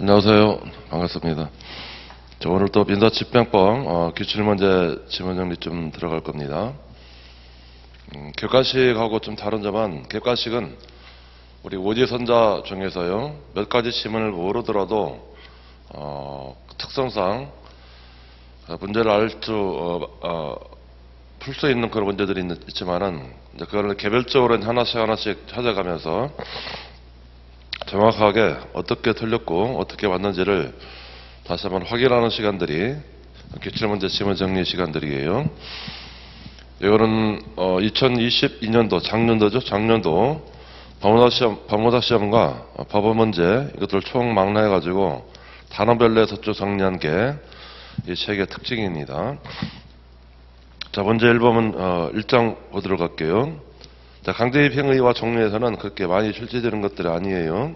안녕하세요. 반갑습니다. 오늘 또 민사집행법 기출문제 지문정리 좀 들어갈 겁니다. 객관식하고 좀 다른 점은, 객관식은 우리 오지선자 중에서요 몇 가지 지문을 모르더라도 특성상 문제를 풀 수 있는 그런 문제들이 있지만은, 이제 그거를 개별적으로 하나씩 찾아가면서 정확하게 어떻게 틀렸고 어떻게 맞는지를 다시 한번 확인하는 시간들이 기출문제 지문 정리 시간들이에요. 이거는 2022년도 작년도 법무사 시험과 법원문제 이것들 총 망라해가지고 단어별로 해서 쭉 정리한 게 이 책의 특징입니다. 자, 먼저 1번은 1장 보도록 할게요. 자, 강제입행의와 종류에서는 그렇게 많이 출제되는 것들이 아니에요.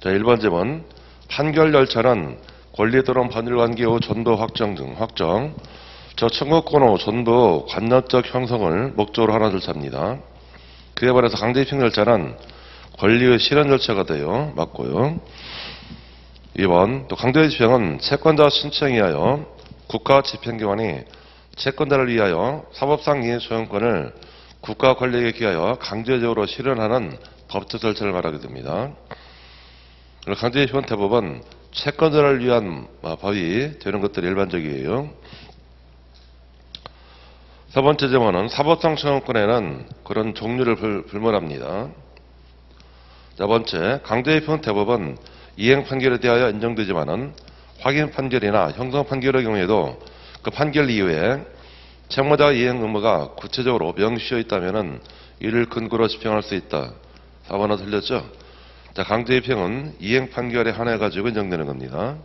자, 1번 제문, 판결 절차는 권리 또는 법률관계 후 전부 확정, 저 청구권 후 전부 관념적 형성을 목적으로 하는 절차입니다. 그에 반해서 강제입행 절차는 권리의 실현 절차가 돼요. 맞고요. 2번, 또 강제집행은 채권자 신청에 의하여 국가집행기관이 채권자를 위하여 사법상 이행 소용권을 국가 권력에 기하여 강제적으로 실현하는 법적 절차를 말하게 됩니다. 강제집행은 대부분 채권자를 위한 법이 되는 것들이 일반적이에요. 세 번째 제문은 사법상 소용권에는 그런 종류를 불문합니다. 네 번째, 강제집행은 대부분 이행 판결에 대하여 인정되지만은 확인 판결이나 형성 판결의 경우에도 그 판결 이후에 채무자 이행 의무가 구체적으로 명시되어 있다면은 이를 근거로 집행할 수 있다. 4번은 틀렸죠? 자, 강제집행은 이행 판결에 한해 가지고 인정되는 겁니다.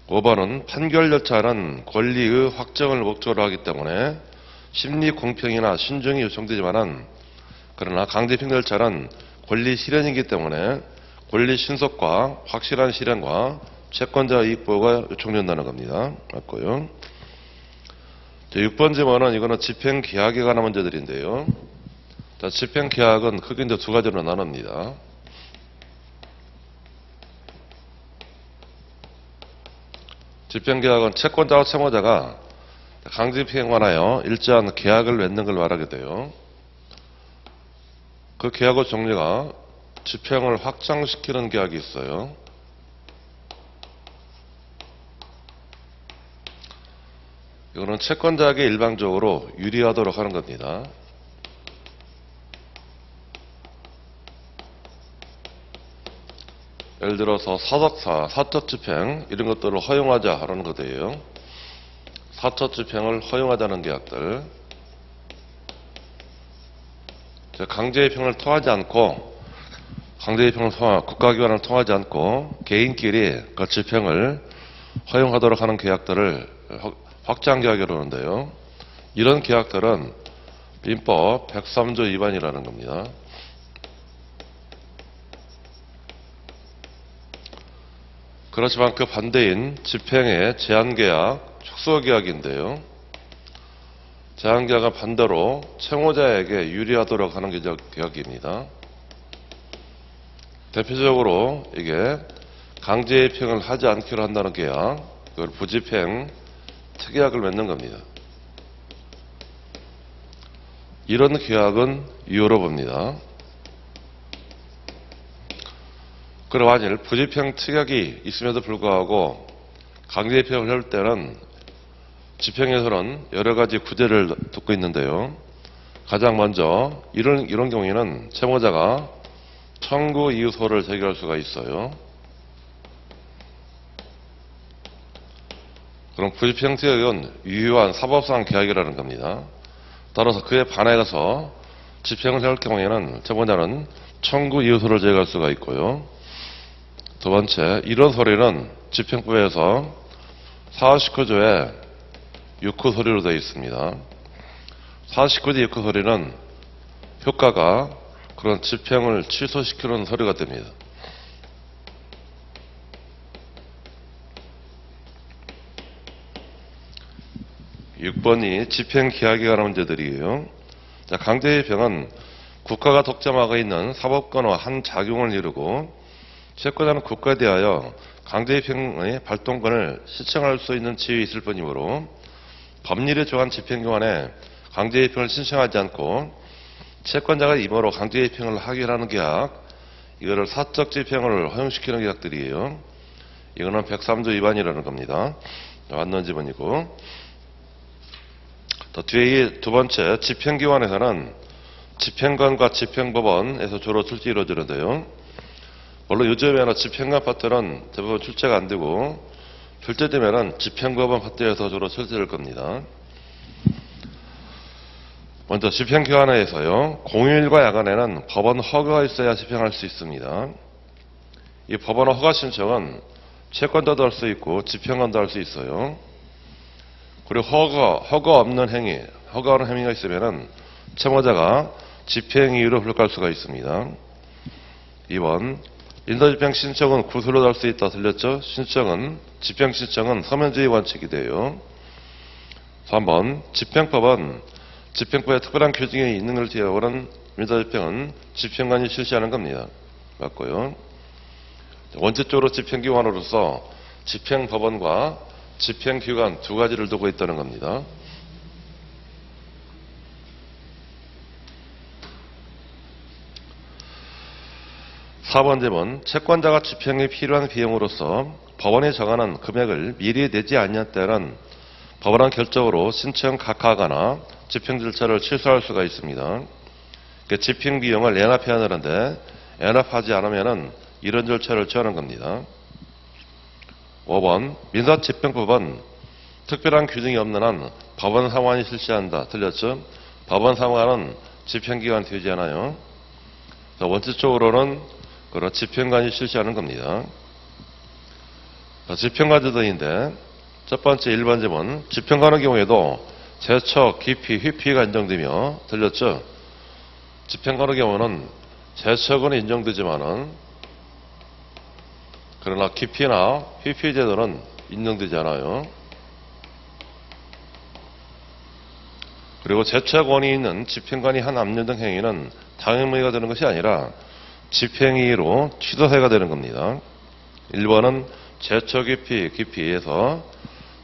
5번은 판결 절차는 권리의 확정을 목적으로 하기 때문에 심리 공평이나 신중이 요청되지만은, 그러나 강제집행 절차는 권리 실현이기 때문에 권리 신속과 확실한 실현과 채권자 이익 보호가 요청된다는 겁니다. 맞고요. 6번 제문은 이거는 집행계약에 관한 문제들인데요. 자, 집행계약은 크게 이제 두 가지로 나눕니다. 집행계약은 채권자와 채무자가 강제집행에 관하여 일정한 계약을 맺는 걸 말하게 돼요. 그 계약의 종류가 집행을 확장시키는 계약이 있어요. 이거는 채권자에게 일방적으로 유리하도록 하는 겁니다. 예를 들어서 사석사, 사적집행 이런 것들을 허용하자 하는 것이에요. 사적집행을 허용하자는 계약들. 강제집행을 통하지 않고, 국가기관을 통하지 않고 개인끼리 그 집행을 허용하도록 하는 계약들을 확장계약이라고 하는데요. 이런 계약들은 민법 103조 위반이라는 겁니다. 그렇지만 그 반대인 집행의 제한계약, 축소계약인데요. 제한계약은 반대로 채무자에게 유리하도록 하는 계약입니다. 대표적으로 이게 강제집행을 하지 않기로 한다는 계약, 그걸 부집행 특약을 맺는 겁니다. 이런 계약은 유효로 봅니다. 그럼 만일 부집행 특약이 있음에도 불구하고 강제집행을 할 때는 집행에서는 여러 가지 구제를 두고 있는데요. 가장 먼저 이런 경우에는 채무자가 청구 이유서를 제기할 수가 있어요. 그럼 부집행 특약은 유효한 사법상 계약이라는 겁니다. 따라서 그에 반해서 집행을 할 경우에는 채무자는 청구 이유서를 제기할 수가 있고요. 두 번째, 이런 서류는 집행법에서 49조에 6호 서류로 되어 있습니다. 49조 6호 서류는 효과가 그런 집행을 취소시키는 서류가 됩니다. (6번이) 집행계약에 관한 문제들이에요. 자, 강제집행은 국가가 독점하고 있는 사법권의 한 작용을 이루고 채권자는 국가에 대하여 강제집행의 발동권을 신청할 수 있는 지위에 있을 뿐이므로 법률에 정한 집행기관에 강제집행을 신청하지 않고 채권자가 임의로 강제집행을 하기로 계약, 이거를 사적 집행을 허용시키는 계약들이에요. 이거는 103조 위반이라는 겁니다. 맞는 지문이고, 또 뒤에 이 두 번째 집행기관에서는 집행관과 집행법원에서 주로 출제 이루어지는데요. 물론 요즘에는 집행관 파트는 대부분 출제가 안 되고 출제되면은 집행법원 파트에서 주로 출제될 겁니다. 먼저 집행기관에서요, 공휴일과 야간에는 법원 허가가 있어야 집행할 수 있습니다. 이 법원 허가 신청은 채권자도 할 수 있고 집행관도 할 수 있어요. 그리고 허가 없는 행위, 허가하는 행위가 있으면은 채무자가 집행이유로 불가할 수가 있습니다. 2번, 인도집행 신청은 구술로 할 수 있다. 들렸죠? 집행 신청은 서면주의 원칙이 돼요. 3번, 집행법은 집행법에 특별한 규정이 있는 걸 제외하고는 민사집행은 집행관이 실시하는 겁니다. 맞고요. 원칙적으로 집행기관으로서 집행법원과 집행기관 두 가지를 두고 있다는 겁니다. 사 번째는 채권자가 집행에 필요한 비용으로서 법원이 정하는 금액을 미리 내지 않는 때는 법원은 결정으로 신청 각하하거나 집행 절차를 취소할 수가 있습니다. 집행 비용을 엔합해야 하는데 엔합하지 않으면 이런 절차를 취하는 겁니다. 5번, 민사집행법은 특별한 규정이 없는 한 법원 상환이 실시한다. 틀렸죠? 법원 상환은 집행기관이 되지 않아요. 원칙적으로는 그런 집행관이 실시하는 겁니다. 집행관 제도인데 첫 번째 1번점은 집행관의 경우에도 제척, 기피, 회피가 인정되며 들렸죠? 집행관의 경우는 제척은 인정되지만은 그러나 기피나 회피 제도는 인정되지 않아요. 그리고 제척원이 있는 집행관이 한 압류 등 행위는 당행무효가 되는 것이 아니라 집행이의로 취소해가 되는 겁니다. 1번은 제척, 기피에서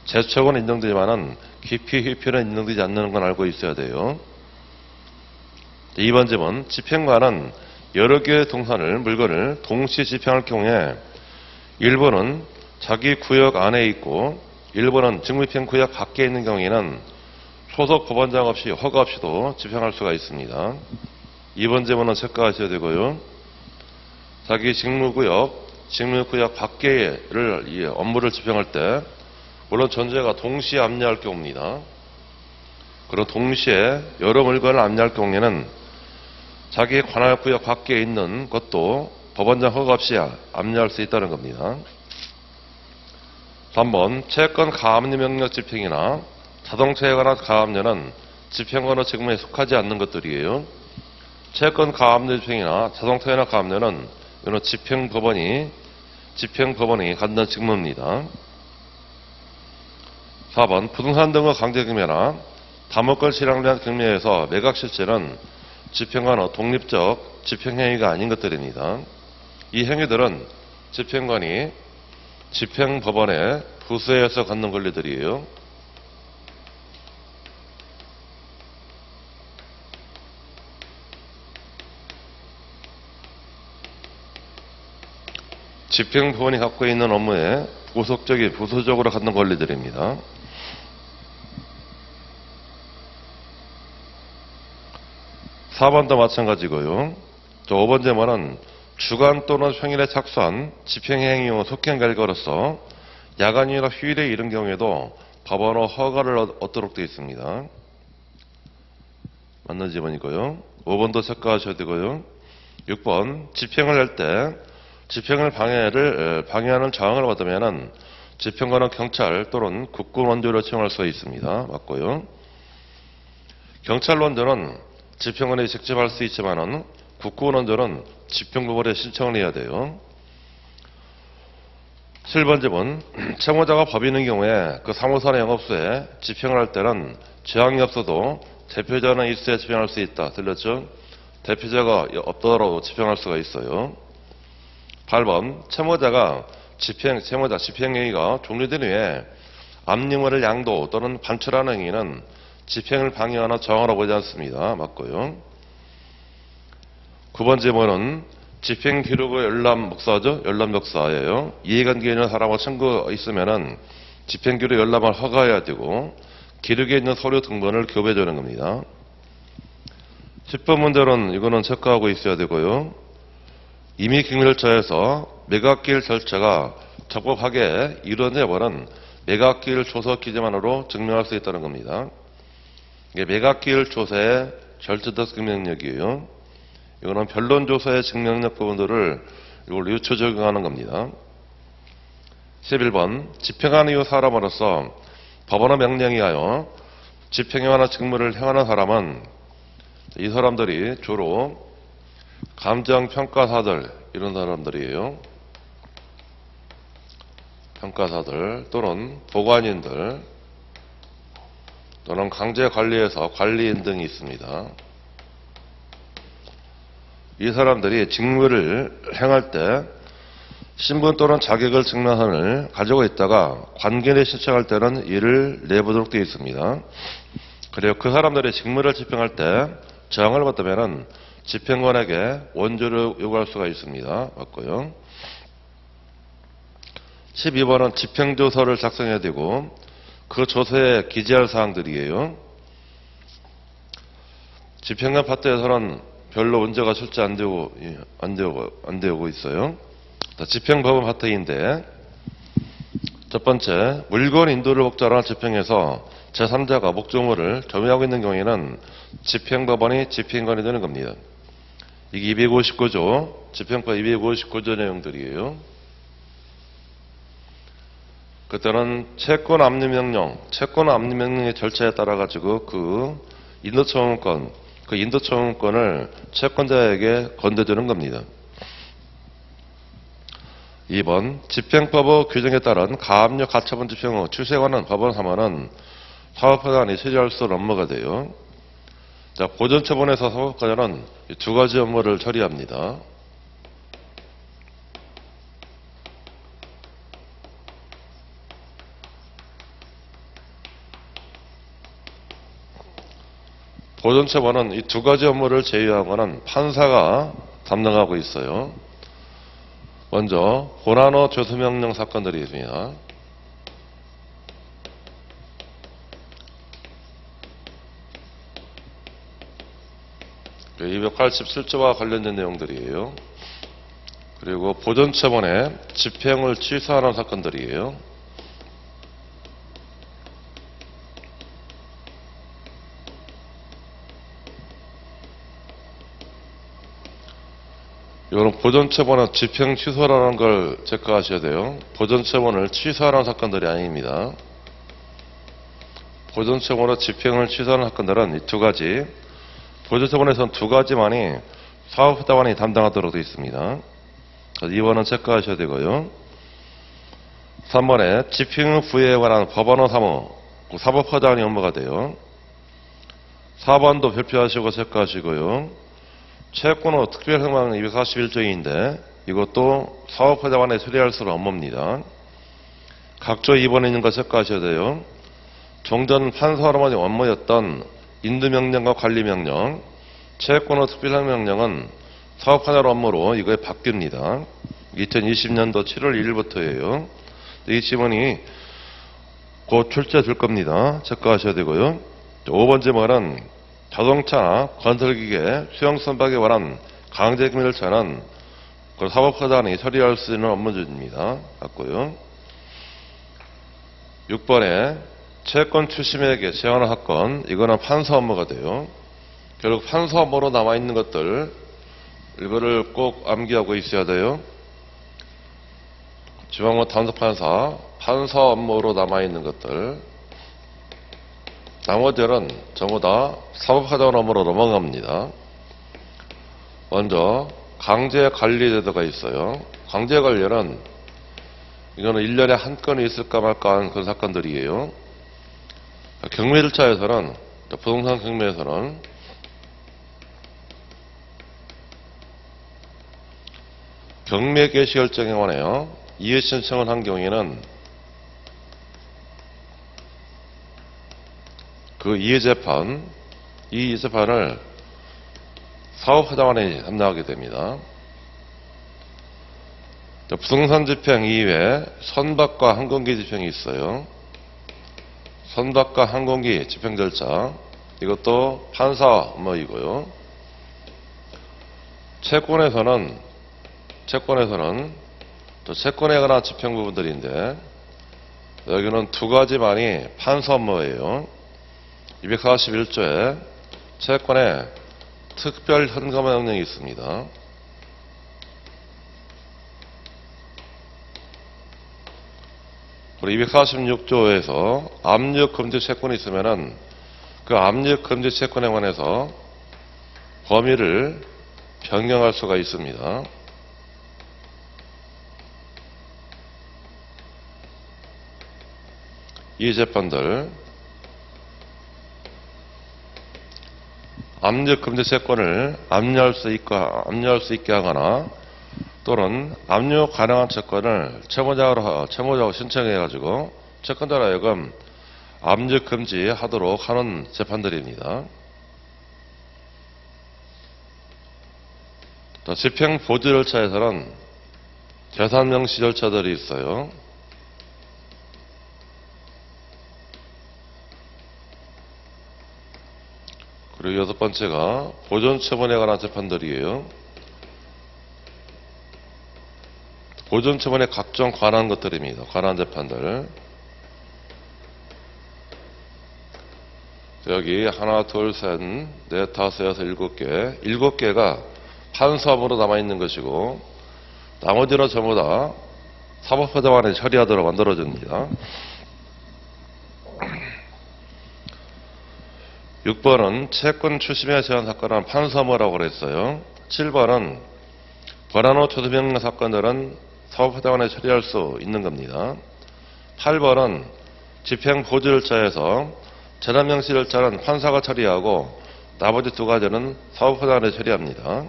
제척은 인정되지만은 기피, 회피는 인정되지 않는 건 알고 있어야 돼요. 2번 점은 집행관은 여러 개의 동산을, 물건을 동시에 집행할 경우에 1번은 자기 구역 안에 있고 1번은 직무집행 구역 밖에 있는 경우에는 소속 법원장 없이 허가 없이도 집행할 수가 있습니다. 2번 제문은 체크하셔야 되고요. 자기 직무구역 밖에를 이 업무를 집행할 때 물론 전제가 동시에 압류할 경우입니다. 그리고 동시에 여러 물건을 압류할 경우에는 자기 관할 구역 밖에 있는 것도 법원장 허가 없이 압류할 수 있다는 겁니다. 3번 채권 가압류 명령 집행이나 자동차에 관한 가압류는 집행관의 직무에 속하지 않는 것들이에요. 채권 가압류 집행이나 자동차에 관한 가압류는 이는 집행법원이 갖는 직무입니다. 4번 부동산 등의 강제금매나 담보권 실행을 위한 금매에서 매각 실체는 집행관의 독립적 집행행위가 아닌 것들입니다. 이 행위들은 집행관이 집행법원에 부수해서 갖는 권리들이에요. 집행법원이 갖고 있는 업무에 부수적으로 갖는 권리들입니다. 4번도 마찬가지고요. 5번 제문은 주간 또는 평일에 착수한 집행행위 후 속행 결과로서 야간이나 휴일에 이른 경우에도 법원의 허가를 얻도록 되어 있습니다. 맞는 지문이고요. 5번도 체크하셔야 되고요. 6번 집행을 할 때 집행을 방해하는 저항을 받으면은 집행관은 경찰 또는 국군 원조를 채용할 수가 있습니다. 맞고요. 경찰 원조는 집행관이 직접 할 수 있지만은 국군 원조는 집행법원에 신청을 해야 돼요. 7번 점은 채무자가 법인인 경우에 그 사무소나 영업소에 집행을 할 때는 저항이 없어도 대표자는 있어야 집행할 수 있다. 들렸죠? 대표자가 없더라도 집행할 수가 있어요. 8번 채무자가 집행행위가 종료된 후에 압류물을 양도 또는 반출하는 행위는 집행을 방해하거나 저항하러 보지 않습니다. 맞고요. 9번 제보는 집행기록의 열람목사예요. 이해관계 있는 사람과 친구가 있으면은 집행기록 열람을 허가해야 되고 기록에 있는 서류 등본을 교배해 주는 겁니다. 10번 문제는 이거는 체크하고 있어야 되고요. 임의기밀처에서 매각기일 절차가 적법하게 이루어져버린 매각기일 조서 기재만으로 증명할 수 있다는 겁니다. 이게 매각기일 조서의 절차적 증명력이에요. 이거는 변론조서의 증명력 부분들을 이걸 유추 적용하는 겁니다. 11번 집행한 이후 사람으로서 법원의 명령에 의하여 집행행위나 직무를 행하는 사람은 이 사람들이 주로 감정평가사들 이런 사람들이에요. 평가사들 또는 보관인들 또는 강제관리에서 관리인 등이 있습니다. 이 사람들이 직무를 행할 때 신분 또는 자격을 증명한을 가지고 있다가 관계를 신청할 때는 이를 내보도록 되어 있습니다. 그리고 그 사람들이 직무를 집행할 때 저항을 받으면 집행관에게 원조를 요구할 수가 있습니다. 맞고요. 12번은 집행조서를 작성해야 되고 그 조서에 기재할 사항들이에요. 집행관 파트에서는 별로 문제가 출제 안 되고 있어요. 집행법원 파트인데 첫 번째, 물건 인도를 목적으로 집행해서 제3자가 목적물을 점유하고 있는 경우에는 집행법원이 집행관이 되는 겁니다. 이게 259조, 집행법 259조 내용들이에요. 그때는 채권 압류 명령의 절차에 따라 가지고 그 인도청구권을 채권자에게 건네주는 겁니다. 2번 집행법의 규정에 따른 가압류 가처분 집행 후 출시에 관한 법원 사무는 사법화단이 처리할 수 있는 업무가 돼요. 자, 보존처분에서 사법화단은 두 가지 업무를 처리합니다. 보존처분은 이 두 가지 업무를 제외하고는 판사가 담당하고 있어요. 먼저 고난호 죄수명령 사건들이 있습니다. 그 287조와 관련된 내용들이에요. 그리고 보존처분의 집행을 취소하는 사건들이에요. 이거는 보존처분의 집행 취소라는 걸 체크하셔야 돼요. 보존처분을 취소하는 사건들이 아닙니다. 보존처분의 집행을 취소하는 사건들은 이 두 가지, 보존처분에서는 두 가지만이 사법화단이 담당하도록 되어 있습니다. 2번은 체크하셔야 되고요. 3번에 집행 부여에 관한 법원의 사무, 사법화단이 업무가 돼요. 4번도 발표하시고 체크하시고요. 채권의 특별행방 241조인데 이것도 사법화단에 처리할 수 있는 업무입니다. 각조 2번에 있는 거 체크하셔야 돼요. 종전 판사로만이 업무였던 인도명령과 관리명령, 채권의 특별행명령은 사법화단 업무로 이거에 바뀝니다. 2020년도 7월 1일부터예요. 이 지문이 곧 출제될 겁니다. 체크하셔야 되고요. 5번째 말은 자동차나 건설기계 수용 선박에 관한 강제기밀처는 그 사법화단이 처리할 수 있는 업무입니다. 맞고요. 6번에 채권 출심에게 제한한 사건, 이거는 판사 업무가 돼요. 결국 판사 업무로 남아있는 것들, 이거를 꼭 암기하고 있어야 돼요. 지방법 단속판사, 판사 업무로 남아있는 것들, 나머지는 전부 다 사법화단 업무로 넘어갑니다. 먼저 강제관리제도가 있어요. 강제관리는 이거는 1년에 한 건이 있을까 말까 하는 그런 사건들이에요. 경매 절차에서는, 부동산 경매에서는 경매 개시 결정에 관하여 이의 신청을 한 경우에는 그 이의 재판을 사업화장원이 담당하게 됩니다. 부동산 집행 이외에 선박과 항공기 집행이 있어요. 선박과 항공기 집행 절차, 이것도 판사 업무이고요. 채권에서는 또 채권에 관한 집행 부분들인데, 여기는 두 가지만이 판사 업무예요. 241조에 채권에 특별 현금 명령이 있습니다. 그리고 246조에서 압력 금지 채권이 있으면은 그 압력 금지 채권에 관해서 범위를 변경할 수가 있습니다. 이 재판들 압력 금지 채권을 압류할 수 있게 하거나 또는 압류 가능한 채권을 채무자하고 신청해가지고 채권자로 하여금 압류 금지하도록 하는 재판들입니다. 또 집행 보조 절차에서는 재산 명시 절차들이 있어요. 그리고 여섯 번째가 보존 처분에 관한 재판들이에요. 보존 처분에 각종 관한 것들입니다. 관한 재판들. 여기 하나, 둘, 셋, 넷, 다섯, 여섯, 일곱 개가 판사업으로 남아있는 것이고, 나머지는 전부 다 사법화장원에 처리하도록 만들어집니다. 6번은 채권 추심에 제한 사건은 판사업무라고 그랬어요. 7번은 권한 후 초도명령 사건들은 사법화장원에 처리할 수 있는 겁니다. 8번은 집행보조 절차에서 재단명시 절차는 판사가 처리하고 나머지 두 가지는 사법화장원에 처리합니다.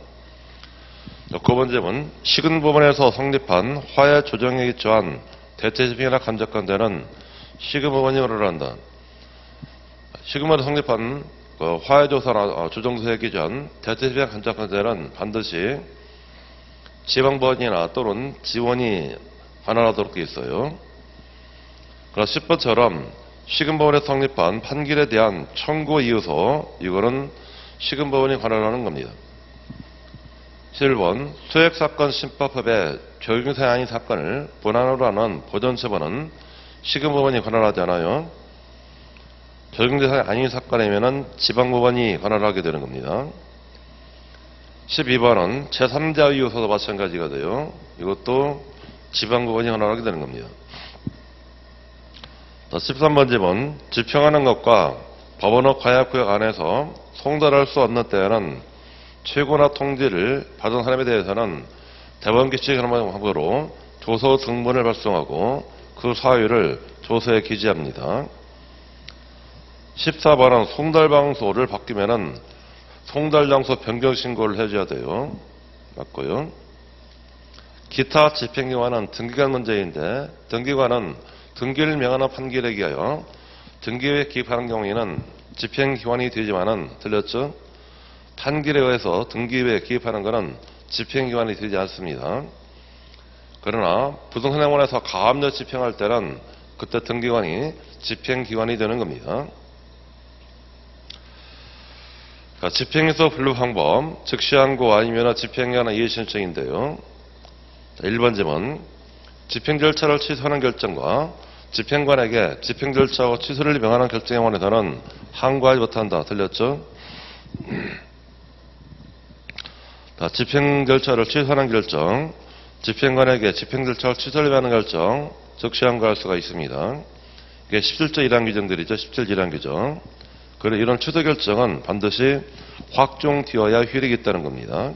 9번째는 시근법원에서 성립한 화해 조정에 기초한 대체집행이나 감정권자는 시근법원이 관할한다. 시근법원에서 성립한 화해조사나 조정소에 기존 대체집행 감정권자는 반드시 지방법원이나 또는 지원이 관할하도록 되어 있어요. 그러나 10번처럼 시근법원에서 성립한 판결에 대한 청구 이유서, 이거는 시근법원이 관할하는 겁니다. 7번 수액사건 심파법의 적용사항이 아닌 사건을 본안으로 하는 보존처분은 시근법원이 관할하지 않아요. 적용대상이 아닌 사건이면 지방법원이 관할하게 되는 겁니다. 12번은 제3자 이유서도 마찬가지가 돼요. 이것도 지방법원이 관할하게 되는 겁니다. 13번째는 집행하는 것과 법원의 가약구역 안에서 송달할 수 없는 때에는 최고나 통지를 받은 사람에 대해서는 대법원규칙으로 조서 등본을 발송하고 그 사유를 조서에 기재합니다. 14번은 송달방소를 바뀌면은 송달장소 변경신고를 해줘야 돼요. 맞고요. 기타 집행기관은 등기관 문제인데, 등기관은 등기를 명하는 판결에 기하여 등기에 기입하는 경우에는 집행기관이 되지만은, 들렸죠? 판결에 의해서 등기에 기입하는 것은 집행기관이 되지 않습니다. 그러나 부동산행원에서 가압류 집행할 때는 그때 등기관이 집행기관이 되는 겁니다. 집행에서 분류 방법, 즉시항고 아니면 집행기관의 이해신청인데요. 1번지는 집행 절차를 취소하는 결정과 집행관에게 집행 절차와 취소를 명하는 결정에 관해서는 항고하지 못한다. 들렸죠? 집행 절차를 취소하는 결정, 집행관에게 집행 절차를 취소를 명하는 결정, 즉시 항고할 수가 있습니다. 이게 17조 1항 규정들이죠. 17 1항 규정. 그리고 이런 취소 결정은 반드시 확정되어야 효력이 있다는 겁니다.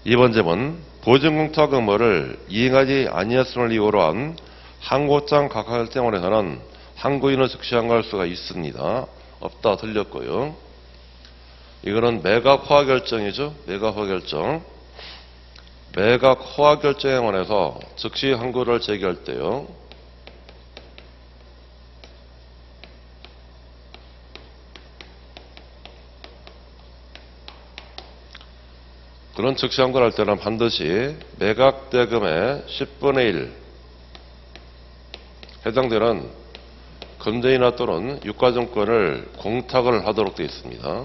2번제는 보증공탁 의무를 이행하지 아니했음을 이유로 한 항고장 각하 결정원에서는 항고인을 즉시 항고할 수가 있습니다. 없다. 들렸고요. 이거는 매각화 결정이죠. 매각화 결정. 매각 허가 결정에 관해서 즉시 항고를 제기할 때요. 그런 즉시 항고를 할 때는 반드시 매각 대금의 10분의 1 해당되는 금전이나 또는 유가증권을 공탁을 하도록 되어 있습니다.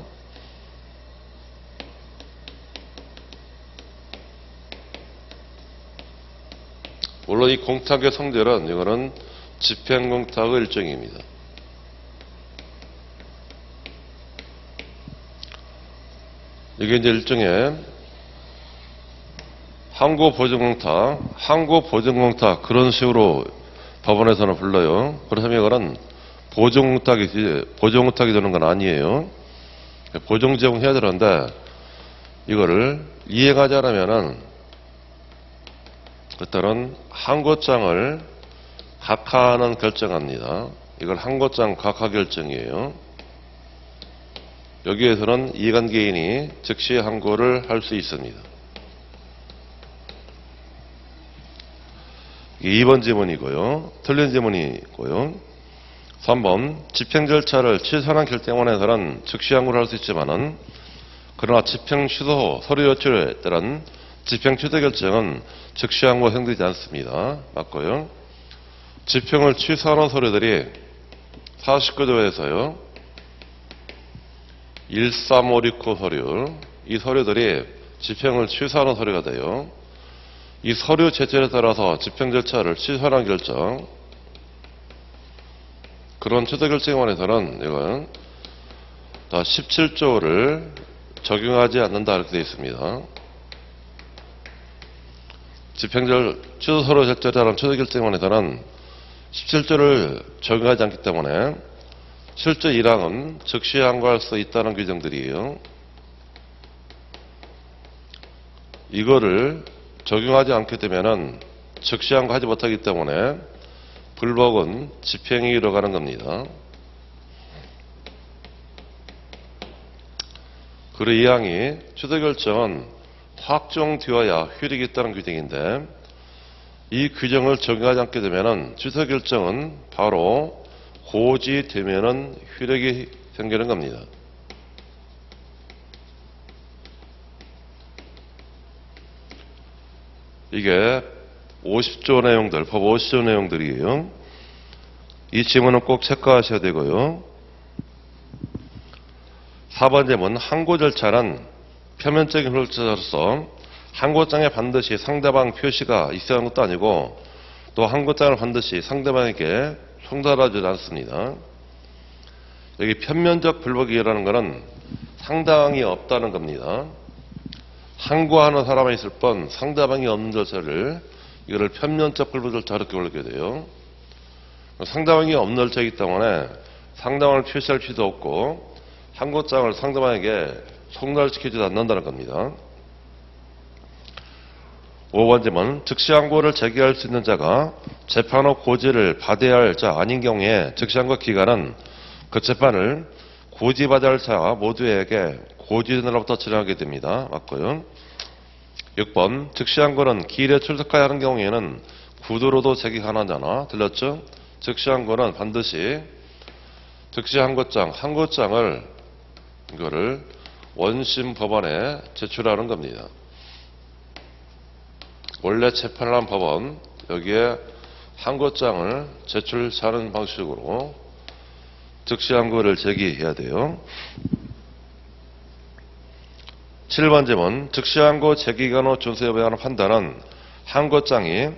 물론 이 공탁의 성질은 이거는 집행공탁의 일종입니다. 이게 이제 일종의 항고보증공탁 그런 식으로 법원에서는 불러요. 그렇다면 이거는 보증공탁이 되는 건 아니에요. 보증제공해야 되는데 이거를 이행하지 않으면은 일단은 항고장을 각하하는 결정합니다. 이걸 항고장 각하 결정이에요. 여기에서는 이관계인이 즉시 항고를 할 수 있습니다. 2번 지문이고요. 틀린 지문이고요. 3번 집행절차를 취소하는 결정원에서는 즉시 항고를 할 수 있지만은 그러나 집행 취소 후 서류 요청에 따른 집행 취소 결정은 즉시 항고가 생기지 않습니다. 맞고요. 집행을 취소하는 서류들이 49조에서요. 13569 서류, 이 서류들이 집행을 취소하는 서류가 돼요. 이 서류 제출에 따라서 집행 절차를 취소하는 결정, 그런 취소 결정에 관해서는 이건 17조를 적용하지 않는다 이렇게 되어 있습니다. 집행절 취소 서류 제출에 따른 취소 결정에 관해서는 17조를 적용하지 않기 때문에 실제 1항은 즉시 항고할 수 있다는 규정들이에요. 이거를 적용하지 않게 되면은 즉시 항고하지 못하기 때문에 불법은 집행이 이뤄가는 겁니다. 그리고 이 항이 취소 결정은 확정되어야 효력이 있다는 규정인데 이 규정을 적용하지 않게 되면은 취소 결정은 바로 고지되면은 효력이 생기는 겁니다. 이게 50조 내용들, 법 50조 내용들이에요. 이 지문은 꼭 체크하셔야 되고요. 4번 지문, 항고 절차는 표면적인 절차로서 항고장에 반드시 상대방 표시가 있어야 하는 것도 아니고 또 항고장을 반드시 상대방에게 송달하지 않습니다. 여기 표면적 불법이라는 것은 상대방이 없다는 겁니다. 항고하는 사람이 있을 뿐 상대방이 없는 절차를 이거를 표면적 불법 절차 이렇게 부르게 돼요. 상대방이 없는 절차이기 때문에 상대방을 표시할 필요도 없고 항고장을 상대방에게 송달시키지도 않는다는 겁니다. 5번 지문, 즉시 항고를 제기할 수 있는 자가 재판 후 고지를 받아야 할 자 아닌 경우에 즉시 항고 기간은 그 재판을 고지받아야 할 자 모두에게 고지전으로부터 진행하게 됩니다. 맞고요. 6번, 즉시 항고는 기일에 출석하여야 하는 경우에는 구두로도 제기 가능하잖아. 들렸죠? 즉시 항고는 반드시 즉시 항고장, 항고장을 이거를 원심 법원에 제출하는 겁니다. 원래 재판을 한 법원 여기에 항고장을 제출하는 방식으로 즉시 항고를 제기해야 돼요. 7번 지문, 즉시 항고 제기기간 후 준수 여부에 관한 판단은 항고장이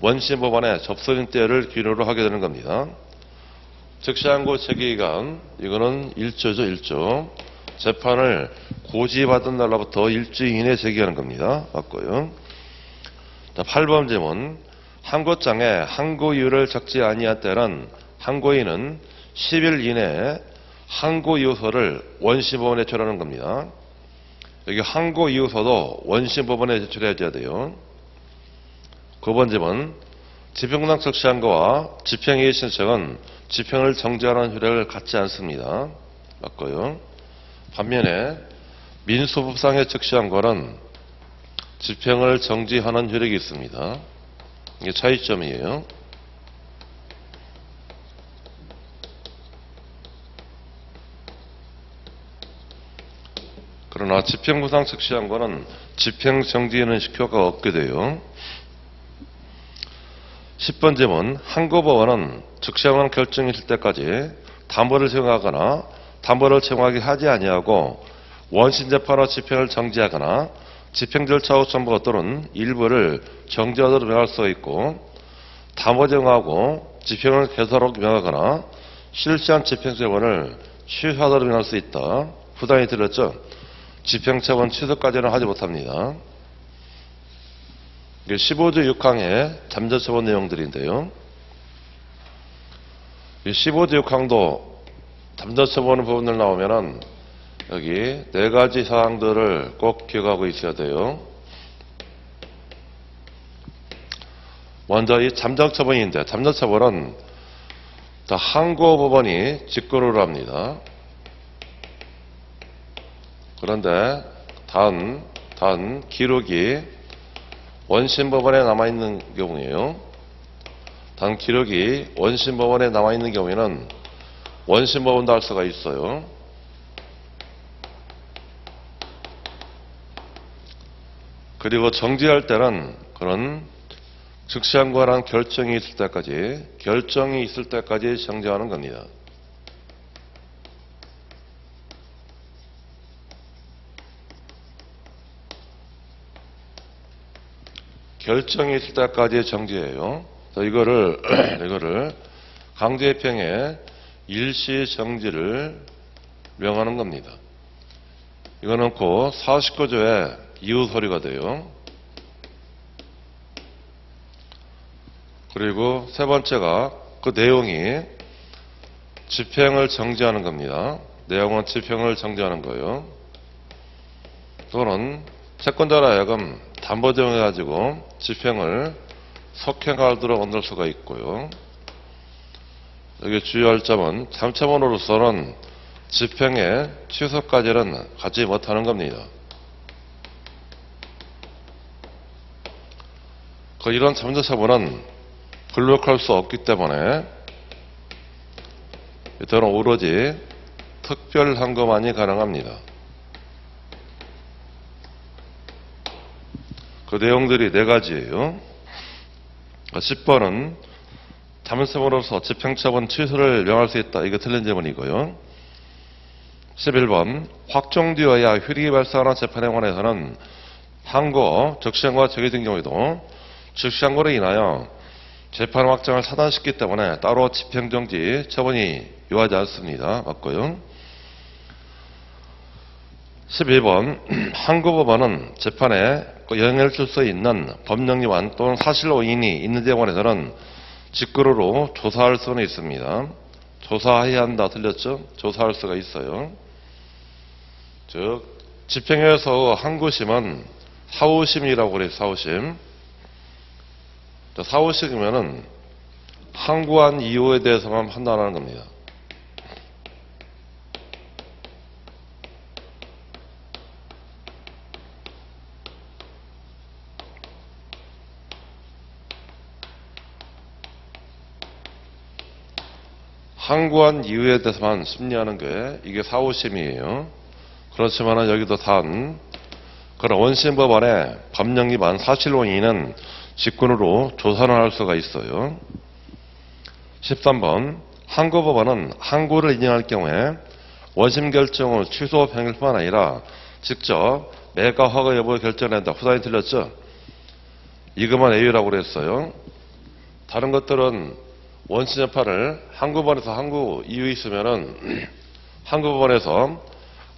원심 법원에 접수된 때를 기준으로 하게 되는 겁니다. 즉시 항고 제기기간 이거는 1조죠. 1조. 재판을 고지받은 날로부터 일주일 이내에 제기하는 겁니다. 맞고요. 자, 8번 지문, 항고장에 항고 이유를 적지 아니한 때는 항고인은 10일 이내에 항고 이유서를 원심법원에 제출하는 겁니다. 여기 항고 이유서도 원심법원에 제출해야 돼요. 9번 지문, 집행부당 즉시 항고와 집행이의 신청은 집행을 정지하는 효력을 갖지 않습니다. 맞고요. 반면에 민소법상의 즉시 항고는 집행을 정지하는 효력이 있습니다. 이게 차이점이에요. 그러나 집행부상 즉시항고는 집행 정지에는 효과가 없게 돼요. 10번 질문. 항고법원은 즉시항고는 결정이 있을 때까지 담보를 채용하거나 담보를 채용하게 하지 아니하고 원심재판으로 집행을 정지하거나 집행 절차 후 전부 또는 일부를 정지하도록 명할 수 있고, 담보 제공하고 집행을 개설하도록 명하거나 실시한 집행처분을 취소하도록 명할 수 있다. 부당히 들렸죠? 집행처분 취소까지는 하지 못합니다. 이게 15조 6항의 잠재처분 내용들인데요. 이 15조 6항도 잠재처분 부분들 나오면은 여기 4가지 사항들을 꼭 기억하고 있어야 돼요. 먼저 이 잠정처분인데, 잠정처분은 항고법원이 직권으로 합니다. 그런데 단 기록이 원심법원에 남아있는 경우에요. 단 기록이 원심법원에 남아있는 경우에는 원심법원도 할 수가 있어요. 그리고 정지할 때는 그런 즉시항고라는 결정이 있을 때까지 정지하는 겁니다. 결정이 있을 때까지 정지해요. 이거를 강제입행의 일시 정지를 명하는 겁니다. 이거는 곧 49조의 이후 소리가 돼요. 그리고 세 번째가 그 내용이 집행을 정지하는 겁니다. 내용은 집행을 정지하는 거예요. 또는 채권자로 하여금 담보 제공해가지고 집행을 속행하도록 만들 수가 있고요. 여기 주의할 점은 잠처분으로서는 집행의 취소까지는 가지 못하는 겁니다. 이런 잠재처분은 불력할 수 없기 때문에 이들은 오로지 특별항고만이 가능합니다. 그 내용들이 4가지예요. 10번은 잠재처분으로서 집행처분 취소를 명할 수 있다. 이게 틀린 질문이고요. 11번 확정되어야 효력이 발생하는 재판에 관해서는 항고, 즉시항고가 제기된 경우에도 즉시항고로 인하여 재판 확정을 차단시키기 때문에 따로 집행정지 처분이 요하지 않습니다. 맞고요. 12번 항고법원은 재판에 영향을 줄 수 있는 법령위반 또는 사실오인이 있는 데 관해서는 직권으로 조사할 수는 있습니다. 조사해야 한다. 틀렸죠? 조사할 수가 있어요. 즉 집행에서 항고심은 사후심이라고 그래요. 사후심. 사후심이면은 항고한 이유에 대해서만 판단하는 겁니다. 항고한 이유에 대해서만 심리하는 게 이게 사후심이에요. 그렇지만 여기도 그런 원심법원의 법령위반 사실원인은 직권으로 조사를 할 수가 있어요. 13번 항고법원은 항고를 인정할 경우에 원심 결정을 취소 병일 뿐만 아니라 직접 매가 허가 여부를 결정한다. 후단이 틀렸죠? 이것만 A라고 그랬어요. 다른 것들은 원심 재판을 항고법원에서 항고 이유 있으면은 항고법원에서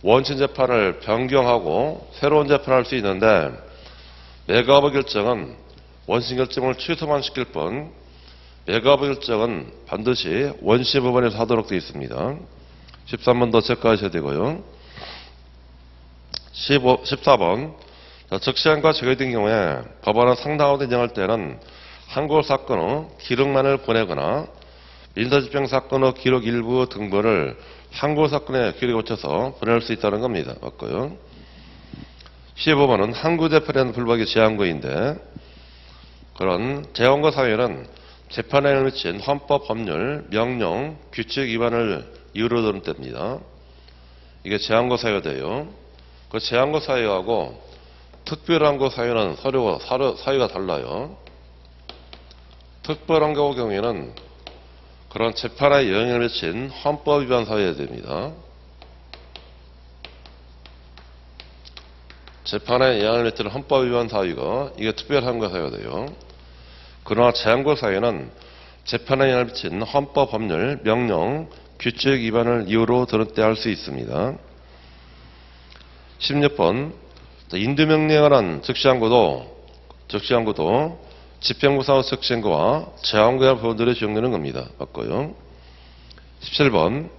원심 재판을 변경하고 새로운 재판을 할 수 있는데, 매가허가 결정은 원심 결정을 취소만 시킬 뿐 매가허가 결정은 반드시 원심법원에서 하도록 되어 있습니다. 13번 더 체크하셔야 되고요. 14번 즉시항고가 제기된 경우에 법원은 상당하게 인정할 때는 항고 사건 후 기록만을 보내거나 민사집행 사건 후 기록 일부 등본을 항고 사건의 기록에 붙여서 보낼 수 있다는 겁니다. 맞고요. 15번은 항구재판에는 불구하게 제한구인데 그런 제한구 사유는 재판에 영향을 미친 헌법, 법률, 명령, 규칙 위반을 이유로 드는 때입니다. 이게 제한구 사유가 돼요. 그 제한구 사유하고 특별한구 사유는 서로 사유가 달라요. 특별한구 경우에는 그런 재판에 영향을 미친 헌법 위반 사유가 됩니다. 재판에 영향을 미치는 헌법 위반 사유가 이게 특별한구 사유가 돼요. 그러나 제한구 사유는 재판에 영향을 미친 헌법, 법률, 명령, 규칙 위반을 이유로 드는 때 할 수 있습니다. 16번 인도명령에 관한 즉시항고도 집행부사와 즉시항고와 제한구에 관한 부분들이 적용되는 겁니다. 맞고요. 17번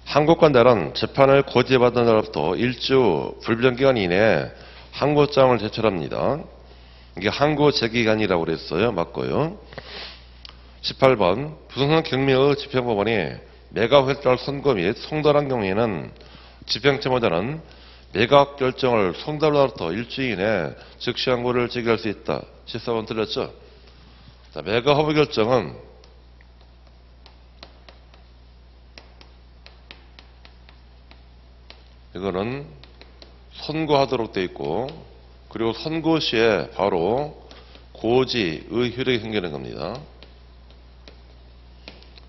항고권자는 재판을 고지받은 날로부터 일주 불변기간 이내에 항고장을 제출합니다. 이게 항고 제기간이라고 그랬어요. 맞고요. 18번 부승선 경미의 집행법원이 매각 선고 및 송달한 경우에는 집행채무자는 매각 결정을 송달로부터 일주일 이내 즉시 항고를 제기할 수 있다. 14번 틀렸죠? 자, 매각 허브 결정은 이거는 선고하도록 되어 있고 그리고 선고 시에 바로 고지의 효력이 생기는 겁니다.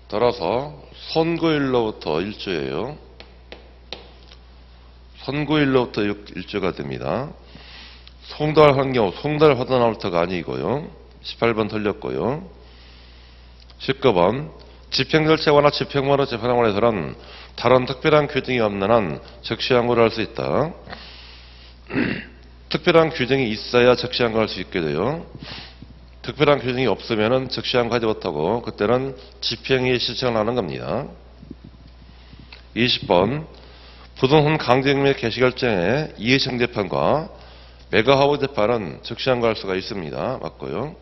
따라서 선고일로부터 일주예요. 선고일로부터 일주가 됩니다. 송달한 경우 송달받은 날부터가 아니고요. 18번 틀렸고요. 19번 집행절차나 집행번호 재판에 관해서는 다른 특별한 규정이 없는 한 즉시항고를 할 수 있다. 특별한 규정이 있어야 즉시항고할 수 있게 돼요. 특별한 규정이 없으면 즉시항고하지 못하고 그때는 집행이 실천을 하는 겁니다. 20번 부동산 강제징 및 개시결정의 이해청 재판과 매각허브 재판은 즉시항고할 수가 있습니다. 맞고요.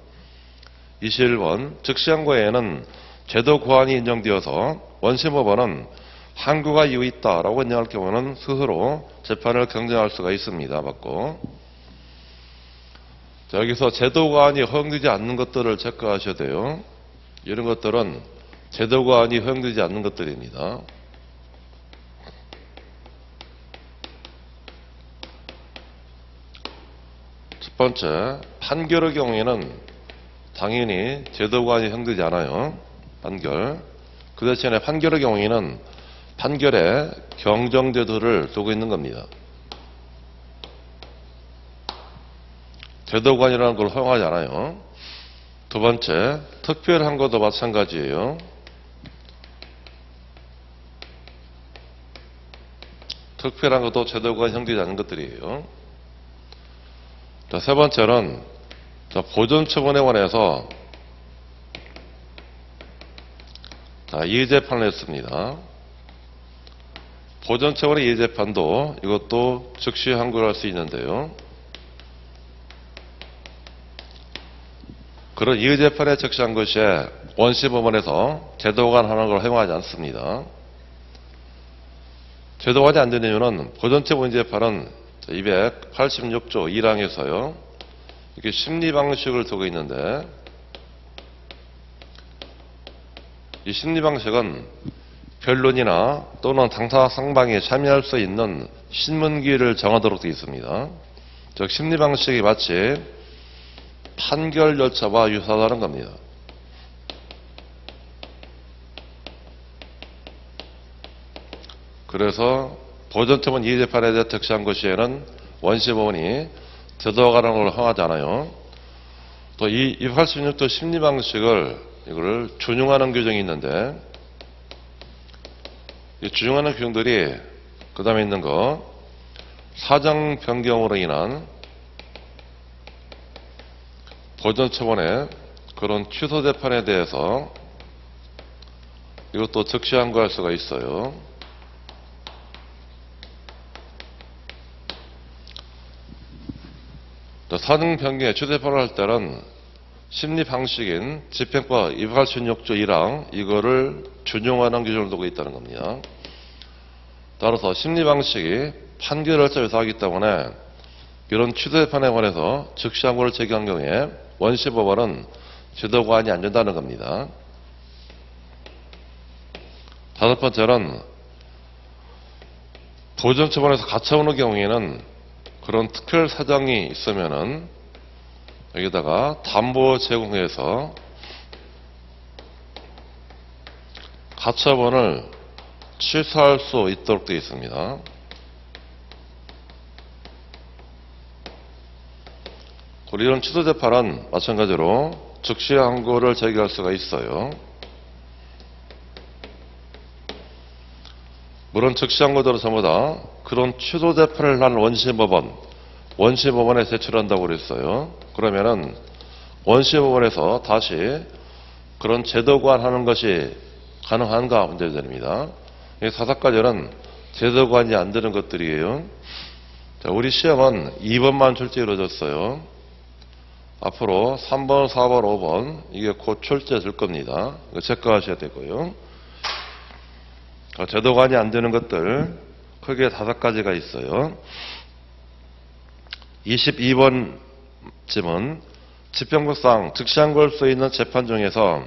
21번 즉시항고에는 제도 고안이 인정되어서 원심법원은 항고가 이유 있다라고 인정할 경우는 스스로 재판을 경정할 수가 있습니다. 맞고. 자, 여기서 제도 고안이 허용되지 않는 것들을 체크하셔야 돼요. 이런 것들은 제도 고안이 허용되지 않는 것들입니다. 첫 번째, 판결의 경우에는 당연히 제도 고안이 허용되지 않아요. 판결. 그 대신에 판결의 경우에는 판결에 경정제도를 두고 있는 겁니다. 제도 고안이라는 걸 허용하지 않아요. 두 번째, 특별한 것도 마찬가지예요. 특별한 것도 제도 고안이 허용되지 않는 것들이에요. 자, 세 번째는 보존처분에 관해서 이의재판을 했습니다. 보존처분의 이의재판도 이것도 즉시 항고를 할 수 있는데요. 그런 이의재판에 즉시 항고 시에 원시법원에서 제도관하는 걸 허용하지 않습니다. 제도관이 안 되는 이유는 보존처분 이의재판은 286조 1항에서요. 이렇게 심리방식을 두고 있는데 이 심리방식은 변론이나 또는 당사 상방이 참여할 수 있는 신문기일을 정하도록 되어 있습니다. 즉 심리방식이 마치 판결 절차와 유사하다는 겁니다. 그래서 보존처분 이의재판에 대해 특시한 것시에는 원시법원이 제도관하는 걸 허용하지 않아요. 또 이 286조 심리방식을 이거를 준용하는 규정이 있는데 이 준용하는 규정들이 그 다음에 있는 거 사정 변경으로 인한 보존처분의 그런 취소 재판에 대해서 이것도 즉시 항고할 수가 있어요. 사정 변경의 취소 재판을 할 때는 심리 방식인 집행법 286조 1항 이거를 준용하는 규정을 두고 있다는 겁니다. 따라서 심리 방식이 판결 절차에 유사하기 때문에 이런 취소 재판에 관해서 즉시 항고를 제기한 경우에 원시법원은 제도관이 안 된다는 겁니다. 다섯 번째는 보존처분에서 가처분의 경우에는 그런 특별 사정이 있으면은 여기다가 담보 제공해서 가처분을 취소할 수 있도록 되어 있습니다. 그리고 이런 취소 재판은 마찬가지로 즉시 항고를 제기할 수가 있어요. 물론 즉시 항고들은 전부 다 그런 취소 재판을 한 원시법원에 제출한다고 그랬어요. 그러면은 원시법원에서 다시 그런 제도관하는 것이 가능한가 문제됩니다. 이 다섯 가지는 제도관이 안 되는 것들이에요. 자, 우리 시험은 2번만 출제 이루어졌어요. 앞으로 3번, 4번, 5번 이게 곧 출제 될 겁니다. 이거 체크하셔야 되고요. 제도관이 안 되는 것들 크게 다섯 가지가 있어요. 22번쯤은 집행부상 즉시 항고할 수 있는 재판 중에서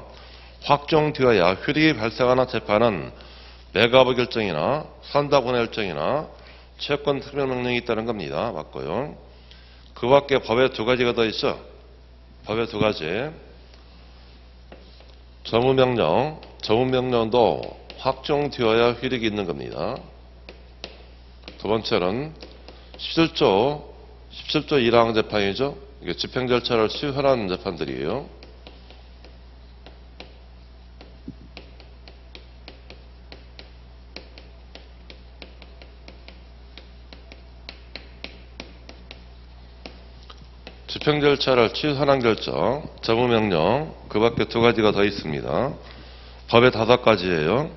확정되어야 효력이 발생하는 재판은 매각의 결정이나 산다군의 결정이나 채권 특별명령이 있다는 겁니다. 맞고요. 그 밖에 법에 두 가지가 더 있죠. 법에 두 가지. 전무명령도 확정되어야 효력이 있는 겁니다. 두 번째는 17조 1항 재판이죠. 이게 집행 절차를 취소하는 재판들이에요. 집행 절차를 취소하는 결정, 전무명령, 그 밖에 두 가지가 더 있습니다. 법에 다섯 가지예요.